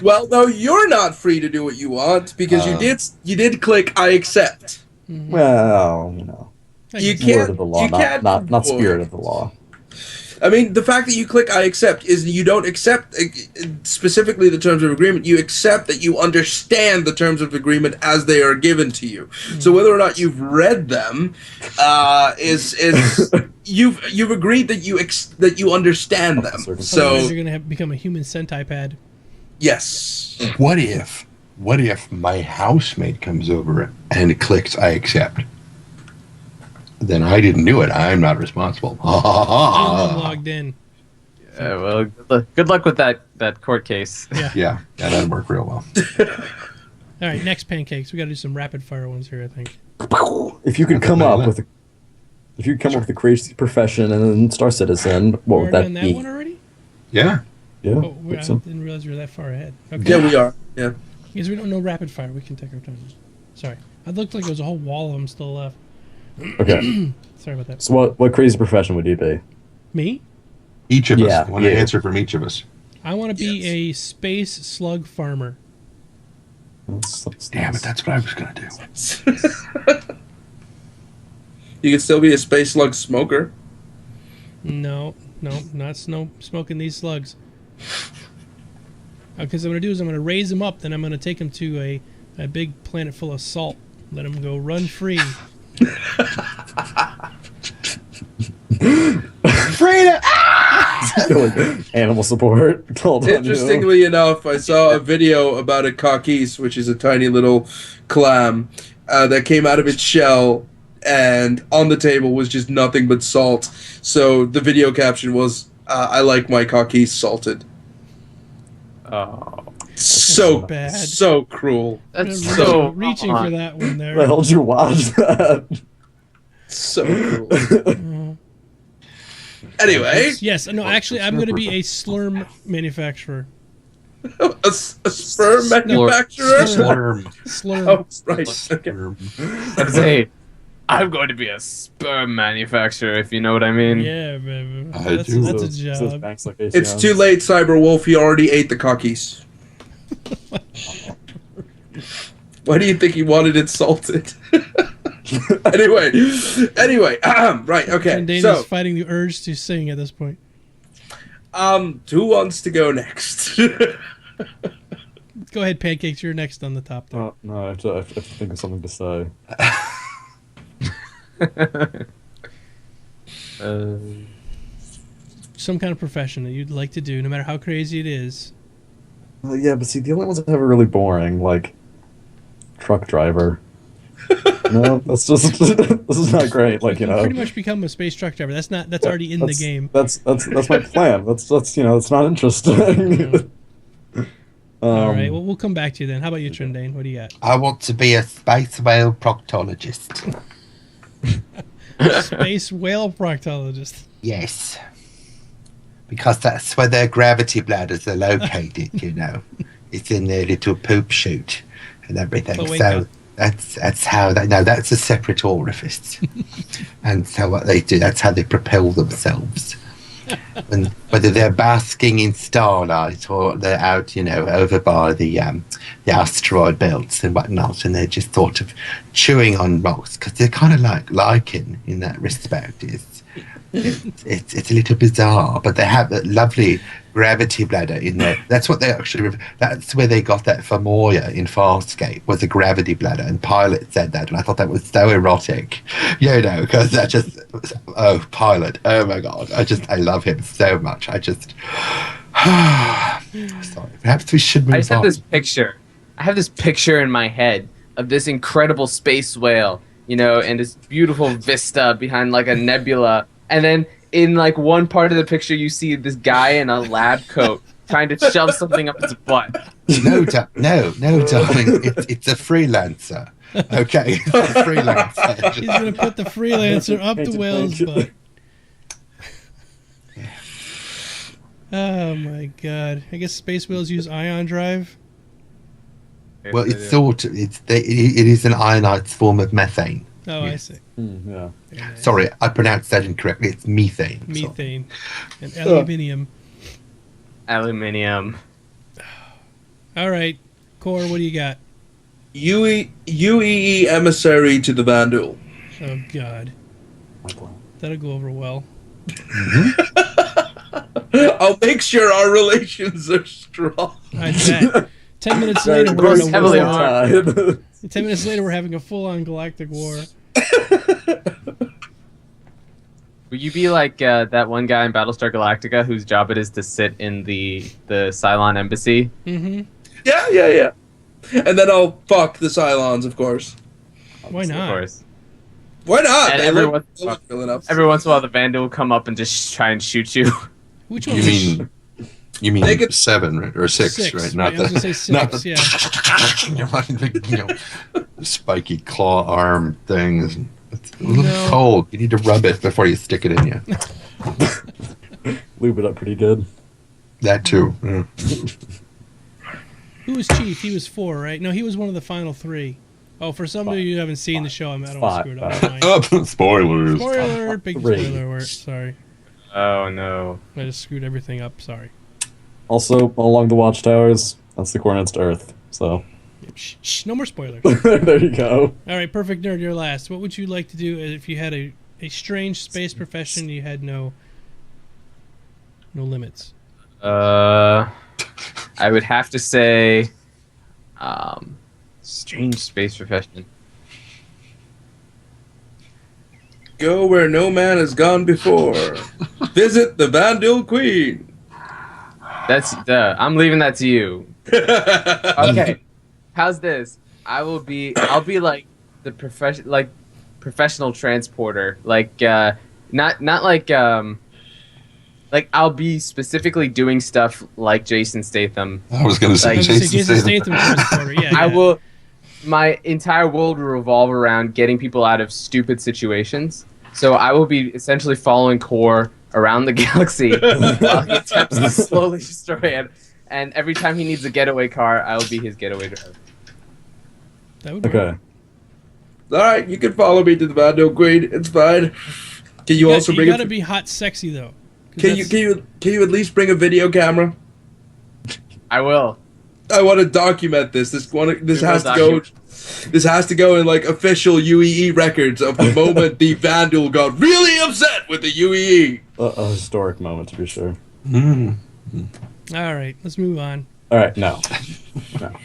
Well, no, you're not free to do what you want because you did click I accept. Well, you know, You spirit can't. of the law, You can't. not spirit of the law. I mean, the fact that you click I accept is you don't accept specifically the terms of agreement. You accept that you understand the terms of agreement as they are given to you. So whether or not you've read them is you've agreed that you understand them. So Otherwise you're gonna become a human centipede. yes. What if my housemate comes over and clicks I accept? Then I didn't do it. I'm not responsible. I'm logged in. Well, good luck with that court case. Yeah. Yeah, that'd work real well. All right, next pancakes. We got to do some rapid fire ones here, I think. If you could come up with a crazy profession and then Star Citizen, what would We're that doing that be? one already? Yeah. Yeah. Oh, I think so. didn't realize we were that far ahead. Okay. Yeah, we are. Yeah. Because we don't know rapid fire. We can take our time. Sorry. It looked like there was a whole wall of them still left. Okay. Sorry about that. So what crazy profession would you be? Me? Each of Yeah, us. I want an yeah. answer from each of us. I want to be Yes. a space slug farmer. Damn it, that's what I was going to do. You can still be a space slug smoker. No, not smoking these slugs. Because what I'm going to do is I'm going to raise them up, then I'm going to take them to a big planet full of salt. Let them go run free. Frida! Animal support. Hold on, Interestingly enough, I saw a video about a cockies, which is a tiny little clam that came out of its shell, and on the table was just nothing but salt. So the video caption was, "I like my cockies salted." Oh, So bad. so cruel, that's Reaching- so reaching for that one the there. hell did you watch that? so cruel. Anyway, Yes, no, actually, I'm going to be a slurm manufacturer. a sperm manufacturer. Slurm. Slurm. Slurm. Oh, right. Okay. Slurm. I'd say I'm going to be a sperm manufacturer, if you know what I mean. Yeah, baby. I That's do. a Those job. banks like It's ACMs. too late, Cyberwolf. You already ate the cockies. Why do you think he wanted it salted? anyway, right, okay. And Dana's So, fighting the urge to sing at this point. who wants to go next? Go ahead, Pancakes. You're next on the top there. Oh, no, I have to think of something to say. Some kind of profession that you'd like to do, no matter how crazy it is. Yeah, but see, the only ones that have are really boring. Like, truck driver. No, that's just this is not great. Like, you know, pretty much become a space truck driver. That's already in the game. That's my plan. That's you know, it's not interesting. All right. Well, we'll come back to you then. How about you, Trindane? What do you got? I want to be a space whale proctologist. Space whale proctologist. Yes. Because that's where their gravity bladders are located, you know. It's in their little poop chute and everything. But wait, So that's how they no, that's a separate orifice. And so what they do, that's how they propel themselves. And whether they're basking in starlight or they're out, you know, over by the asteroid belts and whatnot, and they're just sort of chewing on rocks because they're kind of like lichen in that respect. It's a little bizarre, but they have that lovely gravity bladder in there. That's what they actually. That's where they got that for Moya in Farscape, was a gravity bladder, and Pilot said that, and I thought that was so erotic, you know, because that just Pilot, oh my god, I love him so much. I just sorry. Perhaps we should move on. I just have this picture. I have this picture in my head of this incredible space whale, you know, and this beautiful vista behind like a nebula. And then in like one part of the picture, you see this guy in a lab coat trying to shove something up his butt. No, darling. It's a freelancer. Okay, it's a freelancer. He's gonna put the freelancer up the whale's butt. Oh my god! I guess space whales use ion drive. Well, it's sort of, it is an ionized form of methane. Oh, I see. Yeah. Sorry, I pronounced that incorrectly. It's methane. Methane and aluminium. Aluminium. All right, Core, what do you got? UEE emissary to the Vandal. Oh God, that'll go over well. I'll make sure our relations are strong. I bet. 10 minutes later, we're Goes in a heavily war. on. 10 minutes later, we're having a full-on galactic war. Would you be like that one guy in Battlestar Galactica whose job it is to sit in the Cylon embassy? Mm-hmm. Yeah. And then I'll fuck the Cylons, of course. Why Of not? course. Why not? And They every look once- real enough. Every once in a while, the Vandal will come up and just try and shoot you. Which one? You mean They could- 7, right? Or 6, Six, right? right? Not I was gonna say not six, you know, spiky claw arm things. It's a little No. cold. You need to rub it before you stick it in you. Lube it up pretty good. That too. Yeah. Who was Chief? He was 4, right? No, he was one of the final 3. Oh, for some of you who haven't seen the show, I don't want to screw it up. Never mind. Oh, spoilers. Spoiler alert, big 3. spoiler alert. Sorry. Oh no. I just screwed everything up. Sorry. Also, along the watchtowers, that's the coordinates to Earth. So Shh, no more spoilers. there you go. All right, Perfect Nerd, you're last. What would you like to do if you had a strange space profession, you had no limits? I would have to say, strange space profession. Go where no man has gone before. Visit the Vandal Queen. That's I'm leaving that to you. Okay, how's this? I'll be like the professional transporter. Like not like I'll be specifically doing stuff like Jason Statham. I was going to say Like- Jason Statham. Statham transporter. Yeah, I yeah. will. My entire world will revolve around getting people out of stupid situations. So I will be essentially following Core around the galaxy while he attempts to slowly destroy it. And every time he needs a getaway car, I will be his getaway driver. That would work. Okay. All right, you can follow me to the Vandal Queen. It's fine. Can you also bring? You gotta be hot, sexy though. 'Cause Can you at least bring a video camera? I will. I want to document this. This will has to go. This has to go in like official UEE records of the moment the Vandal got really upset with the UEE. A historic moment, to be sure. All right, let's move on. All right, no.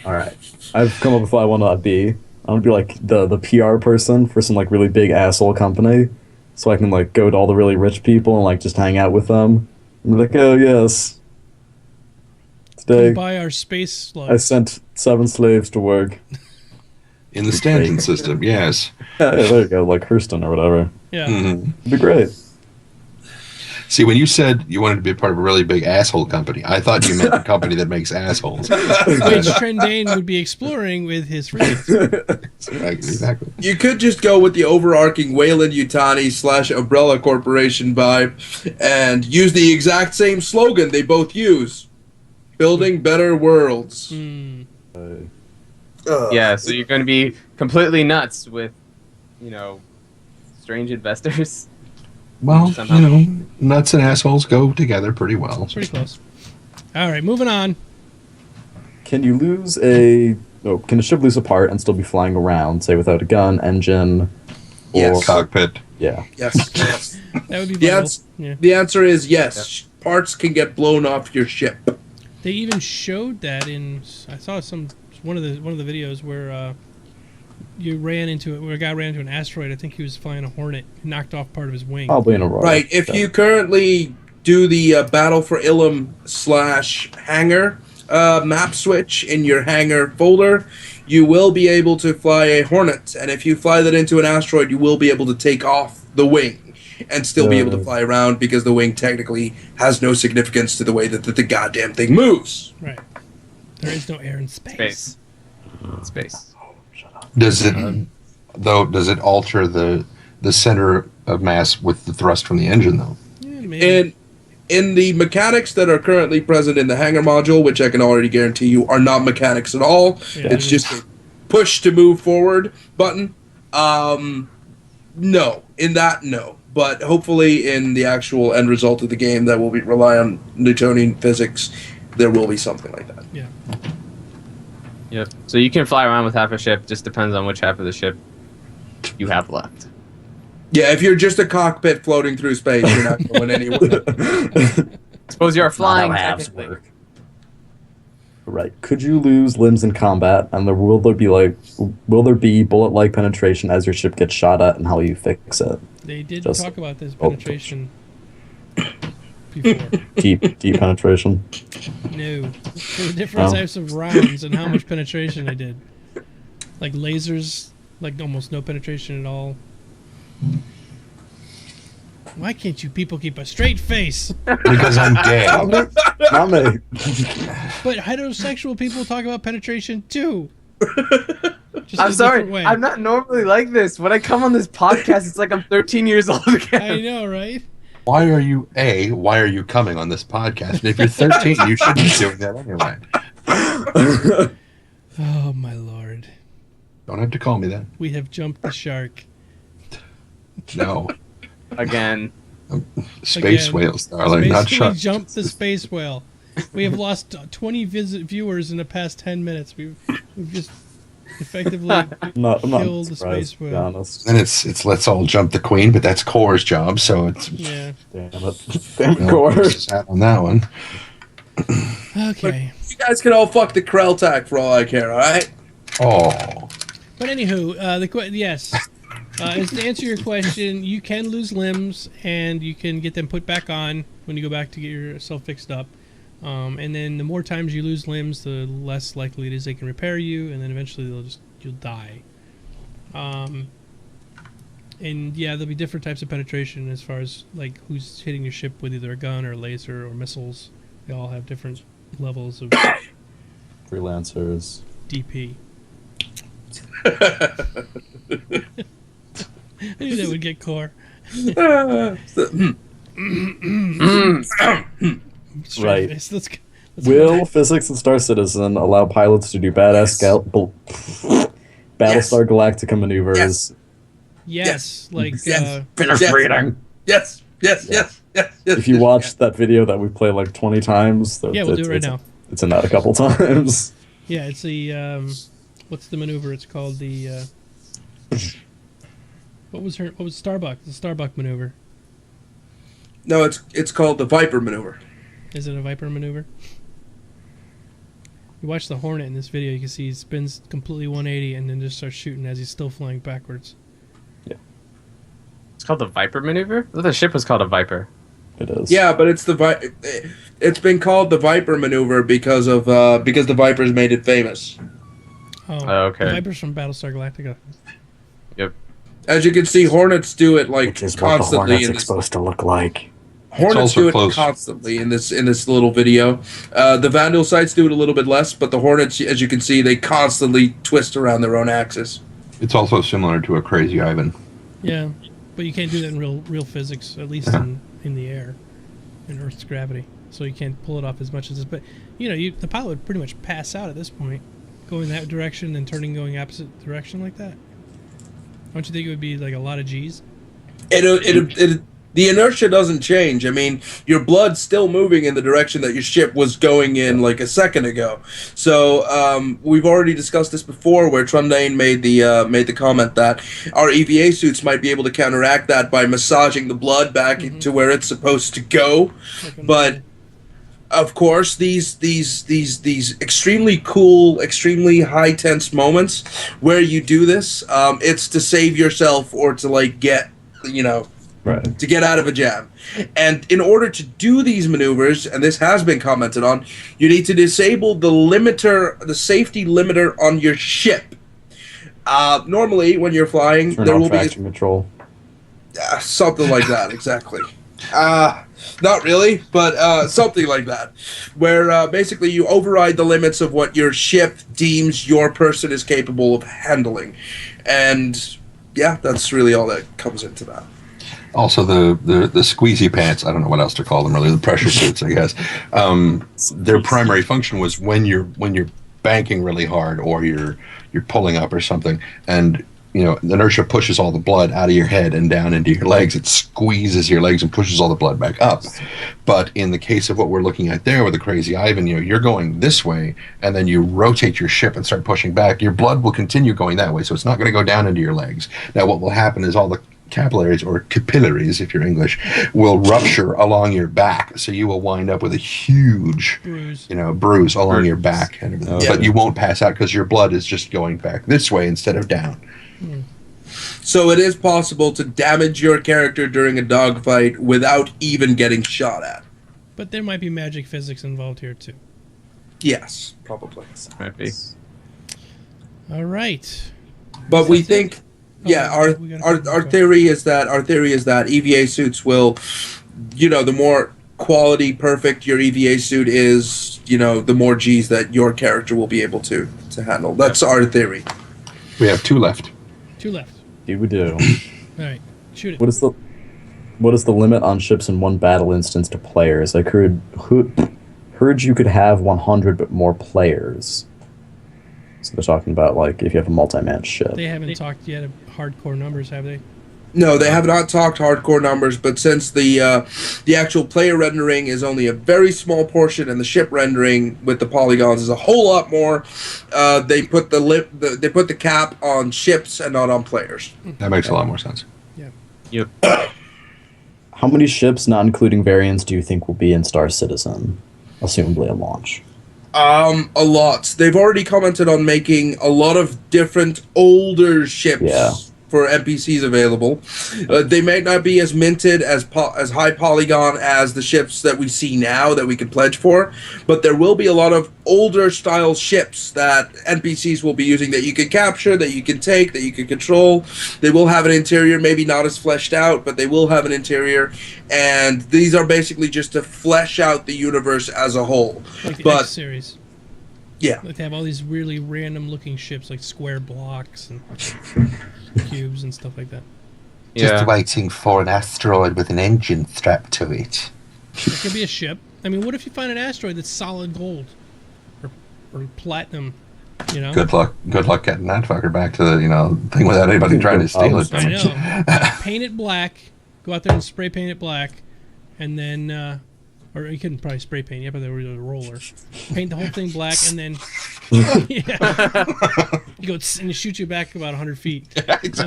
All right. I've come up with what I want to be. I want to be like the PR person for some like really big asshole company, so I can like go to all the really rich people and like just hang out with them. And be like, oh yes, Come today buy our space slug. I sent 7 slaves to work. in the Stanton system. Yes. Yeah, there you go, like Hurston or whatever. Yeah. Mm-hmm. It'd be great. See, when you said you wanted to be a part of a really big asshole company, I thought you meant a company that makes assholes. Which Trendane would be exploring with his friends. Exactly. You could just go with the overarching Wayland Yutani / Umbrella Corporation vibe and use the exact same slogan they both use. Building better worlds. Yeah, so you're going to be completely nuts with, strange investors. Well, Somehow. nuts and assholes go together pretty well. Pretty close. All right, moving on. Can a ship lose a part and still be flying around, say without a gun, engine, or Yes. Cockpit. Yeah. Yes. Yes. That would be The, vital. ans- Yeah. the answer is yes. Parts can get blown off your ship. They even showed that I saw one of the videos where a guy ran into an asteroid. I think he was flying a Hornet, knocked off part of his wing. Probably in a row. Right. If you currently do the Battle for Ilum / hangar map switch in your hangar folder, you will be able to fly a Hornet. And if you fly that into an asteroid, you will be able to take off the wing and still be able to fly around because the wing technically has no significance to the way that the goddamn thing moves. Right. There is no air in space. Space. Does it alter the center of mass with the thrust from the engine, though? Yeah, maybe. In the mechanics that are currently present in the hangar module, which I can already guarantee you are not mechanics at all, Yeah. it's just a push to move forward button. No. In that, no. But hopefully in the actual end result of the game that will rely on Newtonian physics, there will be something like that. Yeah. Yep. So you can fly around with half a ship. Just depends on which half of the ship you have left. Yeah, if you're just a cockpit floating through space, you're not going anywhere. Suppose you're flying. Not how halves technically. work. Right. Could you lose limbs in combat, and will there be bullet-like penetration as your ship gets shot at, and how you fix it? They did Just- talk about this penetration before. Deep penetration. No. There were different Oh. types of rounds and how much penetration they did. Like lasers, like almost no penetration at all. Why can't you people keep a straight face? Because I'm gay. Not me. But heterosexual people talk about penetration too. Just I'm a sorry. different way. I'm not normally like this. When I come on this podcast, it's like I'm 13 years old again. I know, right? Why are you coming on this podcast? And if you're 13, you should be doing that anyway. Oh my lord. Don't have to call me that. We have jumped the shark. No. Again. Space Again. whales, darling, not We sharks. jumped the space whale. We have lost 20 viewers in the past 10 minutes. We've just effectively I'm not killed the surprised, space to be whale. honest. And it's let's all jump the queen, but that's Core's job, so it's Yeah. Damn it. Damn no core. versus hat on that one. Okay. You guys can all fuck the Krelltak for all I care, alright? Oh. But anywho, yes. As to answer your question, you can lose limbs and you can get them put back on when you go back to get yourself fixed up. And then the more times you lose limbs, the less likely it is they can repair you, and then eventually you'll die. And yeah, there'll be different types of penetration as far as like who's hitting your ship with either a gun or a laser or missiles. They all have different levels of Freelancers. DP. I knew that would get core. Straight Right. face. Let's go. Will physics in Star Citizen allow pilots to do badass Battlestar Galactica maneuvers? Yes, like Finish Yes. reading. Yes. Yes. If you watch that video that we play like 20 times, yeah, we'll do it right now. It's in that a couple times. Yeah, it's the what's the maneuver? It's called the what was Starbuck? The Starbuck maneuver. No, it's called the Viper maneuver. Is it a Viper maneuver? You watch the Hornet in this video, you can see he spins completely 180 and then just starts shooting as he's still flying backwards. It's called the Viper maneuver? I thought the ship was called a Viper. It is. Yeah, but it's it's been called the Viper maneuver because the Vipers made it famous. Oh, okay. The Vipers from Battlestar Galactica. Yep. As you can see, Hornets do it like Which is what the constantly Hornets in are this. supposed to look like. Hornets also do it close. constantly in this little video. The Vandal sites do it a little bit less, but the Hornets, as you can see, they constantly twist around their own axis. It's also similar to a Crazy Ivan. Yeah, but you can't do that in real physics, at least in the air, in Earth's gravity. So you can't pull it off as much as this. But the pilot would pretty much pass out at this point, going that direction and going opposite direction like that. Don't you think it would be like a lot of G's? The inertia doesn't change. I mean, your blood's still moving in the direction that your ship was going in like a second ago. So we've already discussed this before, where Trundane made the comment that our EVA suits might be able to counteract that by massaging the blood back to where it's supposed to go. But of course, these extremely cool, extremely high tense moments where you do this, it's to save yourself or to like get Right. to get out of a jam. And in order to do these maneuvers, and this has been commented on, you need to disable the safety limiter on your ship. Normally, when you're flying, Turn there off will be traction control. something like that, exactly. Not really, but something like that, where basically you override the limits of what your ship deems your person is capable of handling. And yeah, that's really all that comes into that. Also, the squeezy pants, I don't know what else to call them, really, the pressure suits, I guess. Their primary function was when you're banking really hard or you're pulling up or something, and the inertia pushes all the blood out of your head and down into your legs. It squeezes your legs and pushes all the blood back up. But in the case of what we're looking at there with the Crazy Ivan, you're going this way, and then you rotate your ship and start pushing back. Your blood will continue going that way, so it's not going to go down into your legs. Now, what will happen is all the capillaries, or capillaries if you're English, will rupture along your back, so you will wind up with a huge bruise along your back and everything. Okay. But you won't pass out because your blood is just going back this way instead of down. So it is possible to damage your character during a dogfight without even getting shot at. But there might be magic physics involved here too. Yes, probably. Might be. All right. But we think, our theory is that EVA suits will, the more quality perfect your EVA suit is, the more G's that your character will be able to handle. That's our theory. We have 2 left. 2 left. Indeed we do. All right. Shoot it. What is the limit on ships in one battle instance to players? I heard you could have 100 but more players. So they're talking about like if you have a multi-man ship. They haven't talked yet of hardcore numbers, have they? No, they have not talked hardcore numbers, but since the actual player rendering is only a very small portion, and the ship rendering with the polygons is a whole lot more, they put the cap on ships and not on players. That makes a lot more sense. Yeah. Yep. How many ships, not including variants, do you think will be in Star Citizen? Assumably at launch. A lot. They've already commented on making a lot of different older ships for NPCs available. They might not be as minted as high polygon as the ships that we see now that we can pledge for, but there will be a lot of older style ships that NPCs will be using that you can capture, that you can take, that you can control. They will have an interior, maybe not as fleshed out, but they will have an interior, and these are basically just to flesh out the universe as a whole. Like the X series. Yeah. Like they have all these really random looking ships, like square blocks and cubes and stuff like that. Yeah. waiting for an asteroid with an engine strapped to it. It could be a ship. I mean, what if you find an asteroid that's solid gold or platinum? Good luck getting that fucker back to the thing without anybody trying to steal it. I know. Paint it black. Go out there and spray paint it black, and then, or you couldn't probably spray paint. You have to have a roller. Paint the whole thing black, and then you go and it shoots you back about 100 feet. So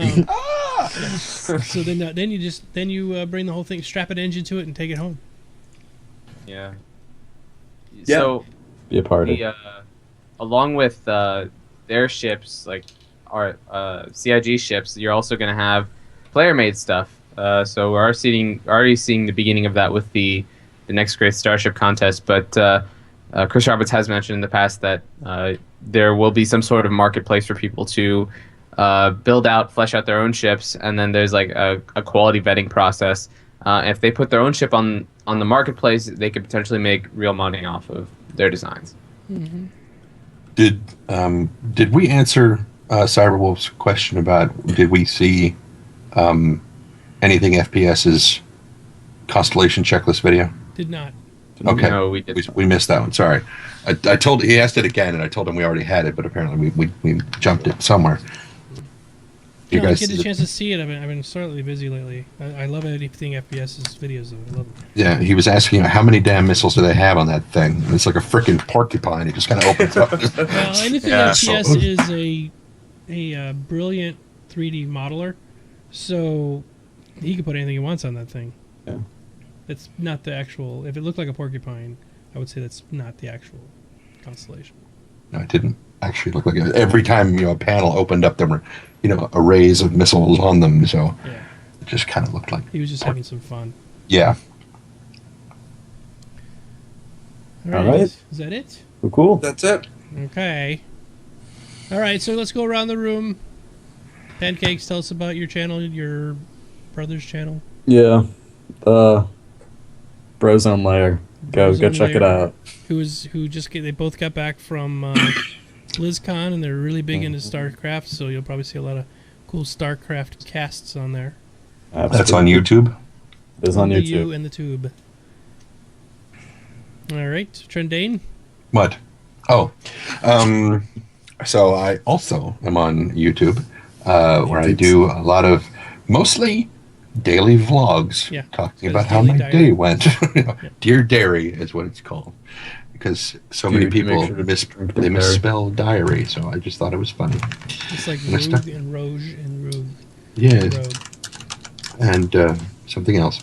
then you bring the whole thing, strap an engine to it, and take it home. Yeah. Yeah. So Be a party. along with their ships, like our CIG ships, you're also going to have player-made stuff. So we're already seeing the beginning of that with the next Great Starship contest. But Chris Roberts has mentioned in the past that there will be some sort of marketplace for people to build out, flesh out their own ships, and then there's like a quality vetting process. If they put their own ship on the marketplace, they could potentially make real money off of their designs. Mm-hmm. Did we answer Cyberwolf's question about did we see anything FPS's Constellation checklist video? Did not. Okay, No, we did. We missed that one. Sorry, I told he asked it again, and I told him we already had it, but apparently we jumped it somewhere. You No, I guys get a chance to see it. I've been slightly busy lately. I love anything FPS's videos. I love them. Yeah, he was asking how many damn missiles do they have on that thing. It's like a freaking porcupine. It just kind of opens up. Well, anything Yeah. FPS is a brilliant 3D modeler, so he can put anything he wants on that thing. Yeah. It's not the actual. If it looked like a porcupine, I would say that's not the actual constellation. No, it didn't actually look like it. Every time a panel opened up, there were arrays of missiles on them. So Yeah, it just kind of looked like. he was just having some fun. Yeah. All All right. Is that it? Well, cool. That's it. Okay. All right, so let's go around the room. Pancakes, tell us about your channel, your brother's channel. Yeah. Brozone Lair. Go Brozone check it Lair. out. They both got back from BlizzCon, and they're really big into StarCraft, so you'll probably see a lot of cool StarCraft casts on there. That's on YouTube. It's on The YouTube. U and the tube. All right, Trendane. What? Oh, so I also am on YouTube, where I do a lot of mostly daily vlogs, Yeah, talking it's about how daily my diary. day went. Dear Dairy is what it's called, because so many Dude, you make people sure to drink they dairy. misspell diary. So I just thought it was funny. It's like Next Rogue time. and Roge and Rogue. Yeah, Rogue. and something else.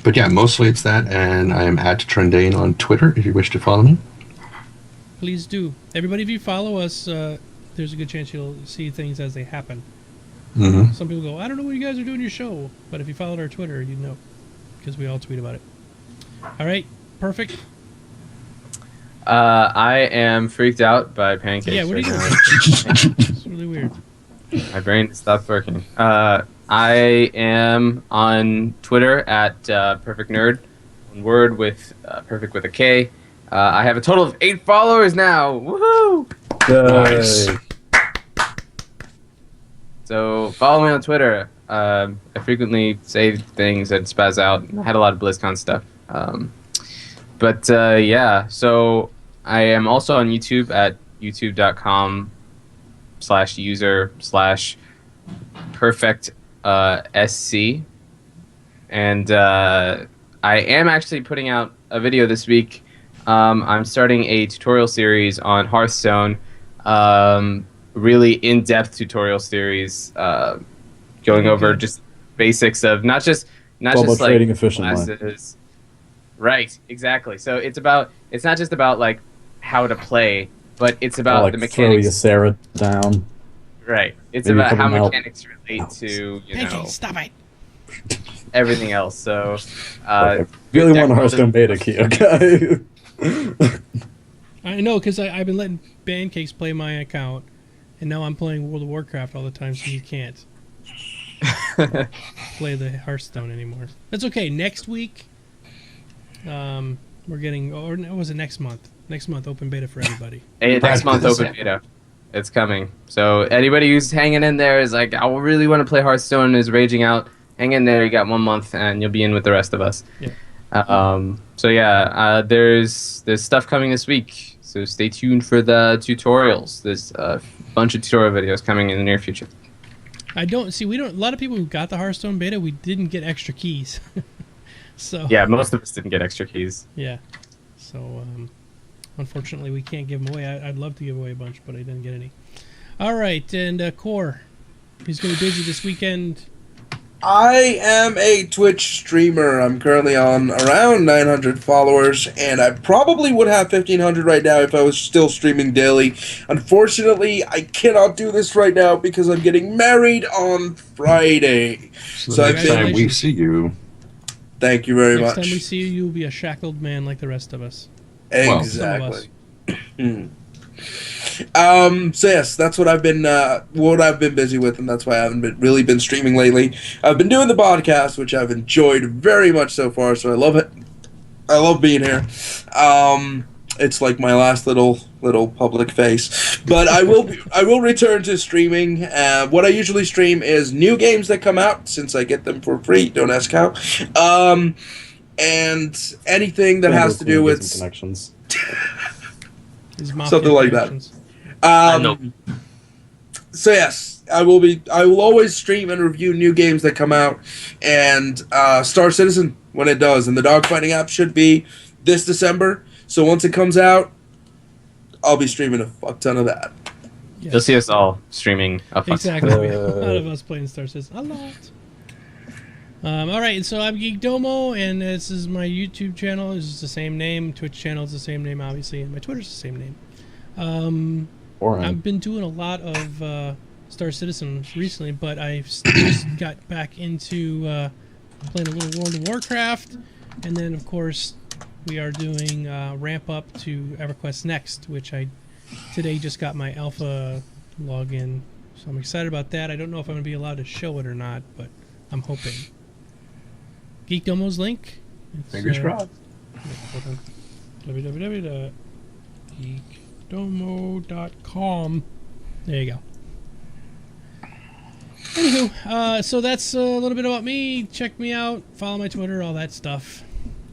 But yeah, mostly it's that, and I am at Trendane on Twitter if you wish to follow me. Please do. Everybody, if you follow us, there's a good chance you'll see things as they happen. Mm-hmm. Some people go, I don't know what you guys are doing your show, but if you followed our Twitter, you'd know, because we all tweet about it. All right, perfect. I am freaked out by pancakes. Yeah, what are you right doing? now. It's really weird. My brain stopped working. I am on Twitter at Perfect Nerd, one word with Perfect with a K. I have a total of 8 followers now. Woohoo! Nice. Yay. So follow me on Twitter. I frequently say things and spaz out. I had a lot of BlizzCon stuff. Yeah, so I am also on YouTube at youtube.com/user/perfect SC. And I am actually putting out a video this week. I'm starting a tutorial series on Hearthstone. Really in-depth tutorial series, going over just basics of not just like trading efficiently. classes. Right, exactly. So it's not just about like how to play, but it's about Like the throw mechanics. your Sarah down. Right. It's Maybe about put how them out. mechanics relate to Pancakes, stop it. everything else. So Okay. Really deck want a Hearthstone beta key, okay? I know, because I've been letting Pancakes play my account, and now I'm playing World of Warcraft all the time, so you can't play the Hearthstone anymore. That's okay. Next week, we're getting, or was it next month? Next month, open beta for everybody. next month Practice. open beta. It's coming. So anybody who's hanging in there is like, I really want to play Hearthstone, is raging out. Hang in there. You got 1 month, and you'll be in with the rest of us. Yeah. There's stuff coming this week. So stay tuned for the tutorials. There's a bunch of tutorial videos coming in the near future. A lot of people who got the Hearthstone beta, we didn't get extra keys. So Yeah, most of us didn't get extra keys. yeah. So unfortunately, we can't give them away. I'd love to give away a bunch, but I didn't get any. All right, and Core, he's going to be busy this weekend. I am a Twitch streamer. I'm currently on around 900 followers, and I probably would have 1,500 right now if I was still streaming daily. Unfortunately, I cannot do this right now because I'm getting married on Friday. So I've next been... time we see you, Thank you very Next much. time we see you, you'll be a shackled man like the rest of us. Exactly. Some of us. So yes, that's what I've been busy with, and that's why I haven't really been streaming lately. I've been doing the podcast, which I've enjoyed very much so far. So I love it. I love being here. It's like my last little public face, but I will return to streaming. What I usually stream is new games that come out, since I get them for free. Don't ask how. And anything that has to do with connections. Something like that. I know. So yes, I will always stream and review new games that come out, and Star Citizen when it does. And the dogfighting app should be this December. So once it comes out, I'll be streaming a fuck ton of that. Yes. You'll see us all streaming. Exactly. A lot of us playing Star Citizen. A lot. All right, so I'm Geek Domo, and this is my YouTube channel. This is the same name. Twitch channel is the same name, obviously, and my Twitter's the same name. I've been doing a lot of Star Citizen recently, but I just got back into playing a little World of Warcraft, and then, of course, we are doing ramp up to EverQuest Next, which I today just got my alpha login, so I'm excited about that. I don't know if I'm going to be allowed to show it or not, but I'm hoping. Geek Domo's link. Fingers crossed. Hold on. www.geekdomo.com. There you go. Anywho, so that's a little bit about me. Check me out. Follow my Twitter, all that stuff.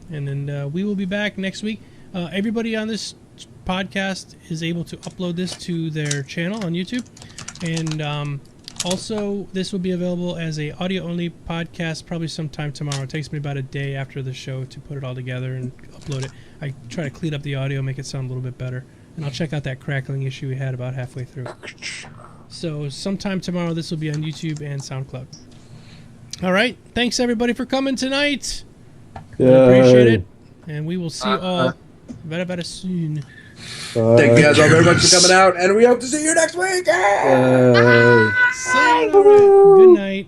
And then we will be back next week. Everybody on this podcast is able to upload this to their channel on YouTube. And also, this will be available as a audio-only podcast probably sometime tomorrow. It takes me about a day after the show to put it all together and upload it. I try to clean up the audio, make it sound a little bit better. And I'll check out that crackling issue we had about halfway through. So sometime tomorrow, this will be on YouTube and SoundCloud. All right. Thanks, everybody, for coming tonight. I appreciate it. And we will see you all very soon. Thank you guys all very much for coming out, and we hope to see you next week. Sayonara. Good night.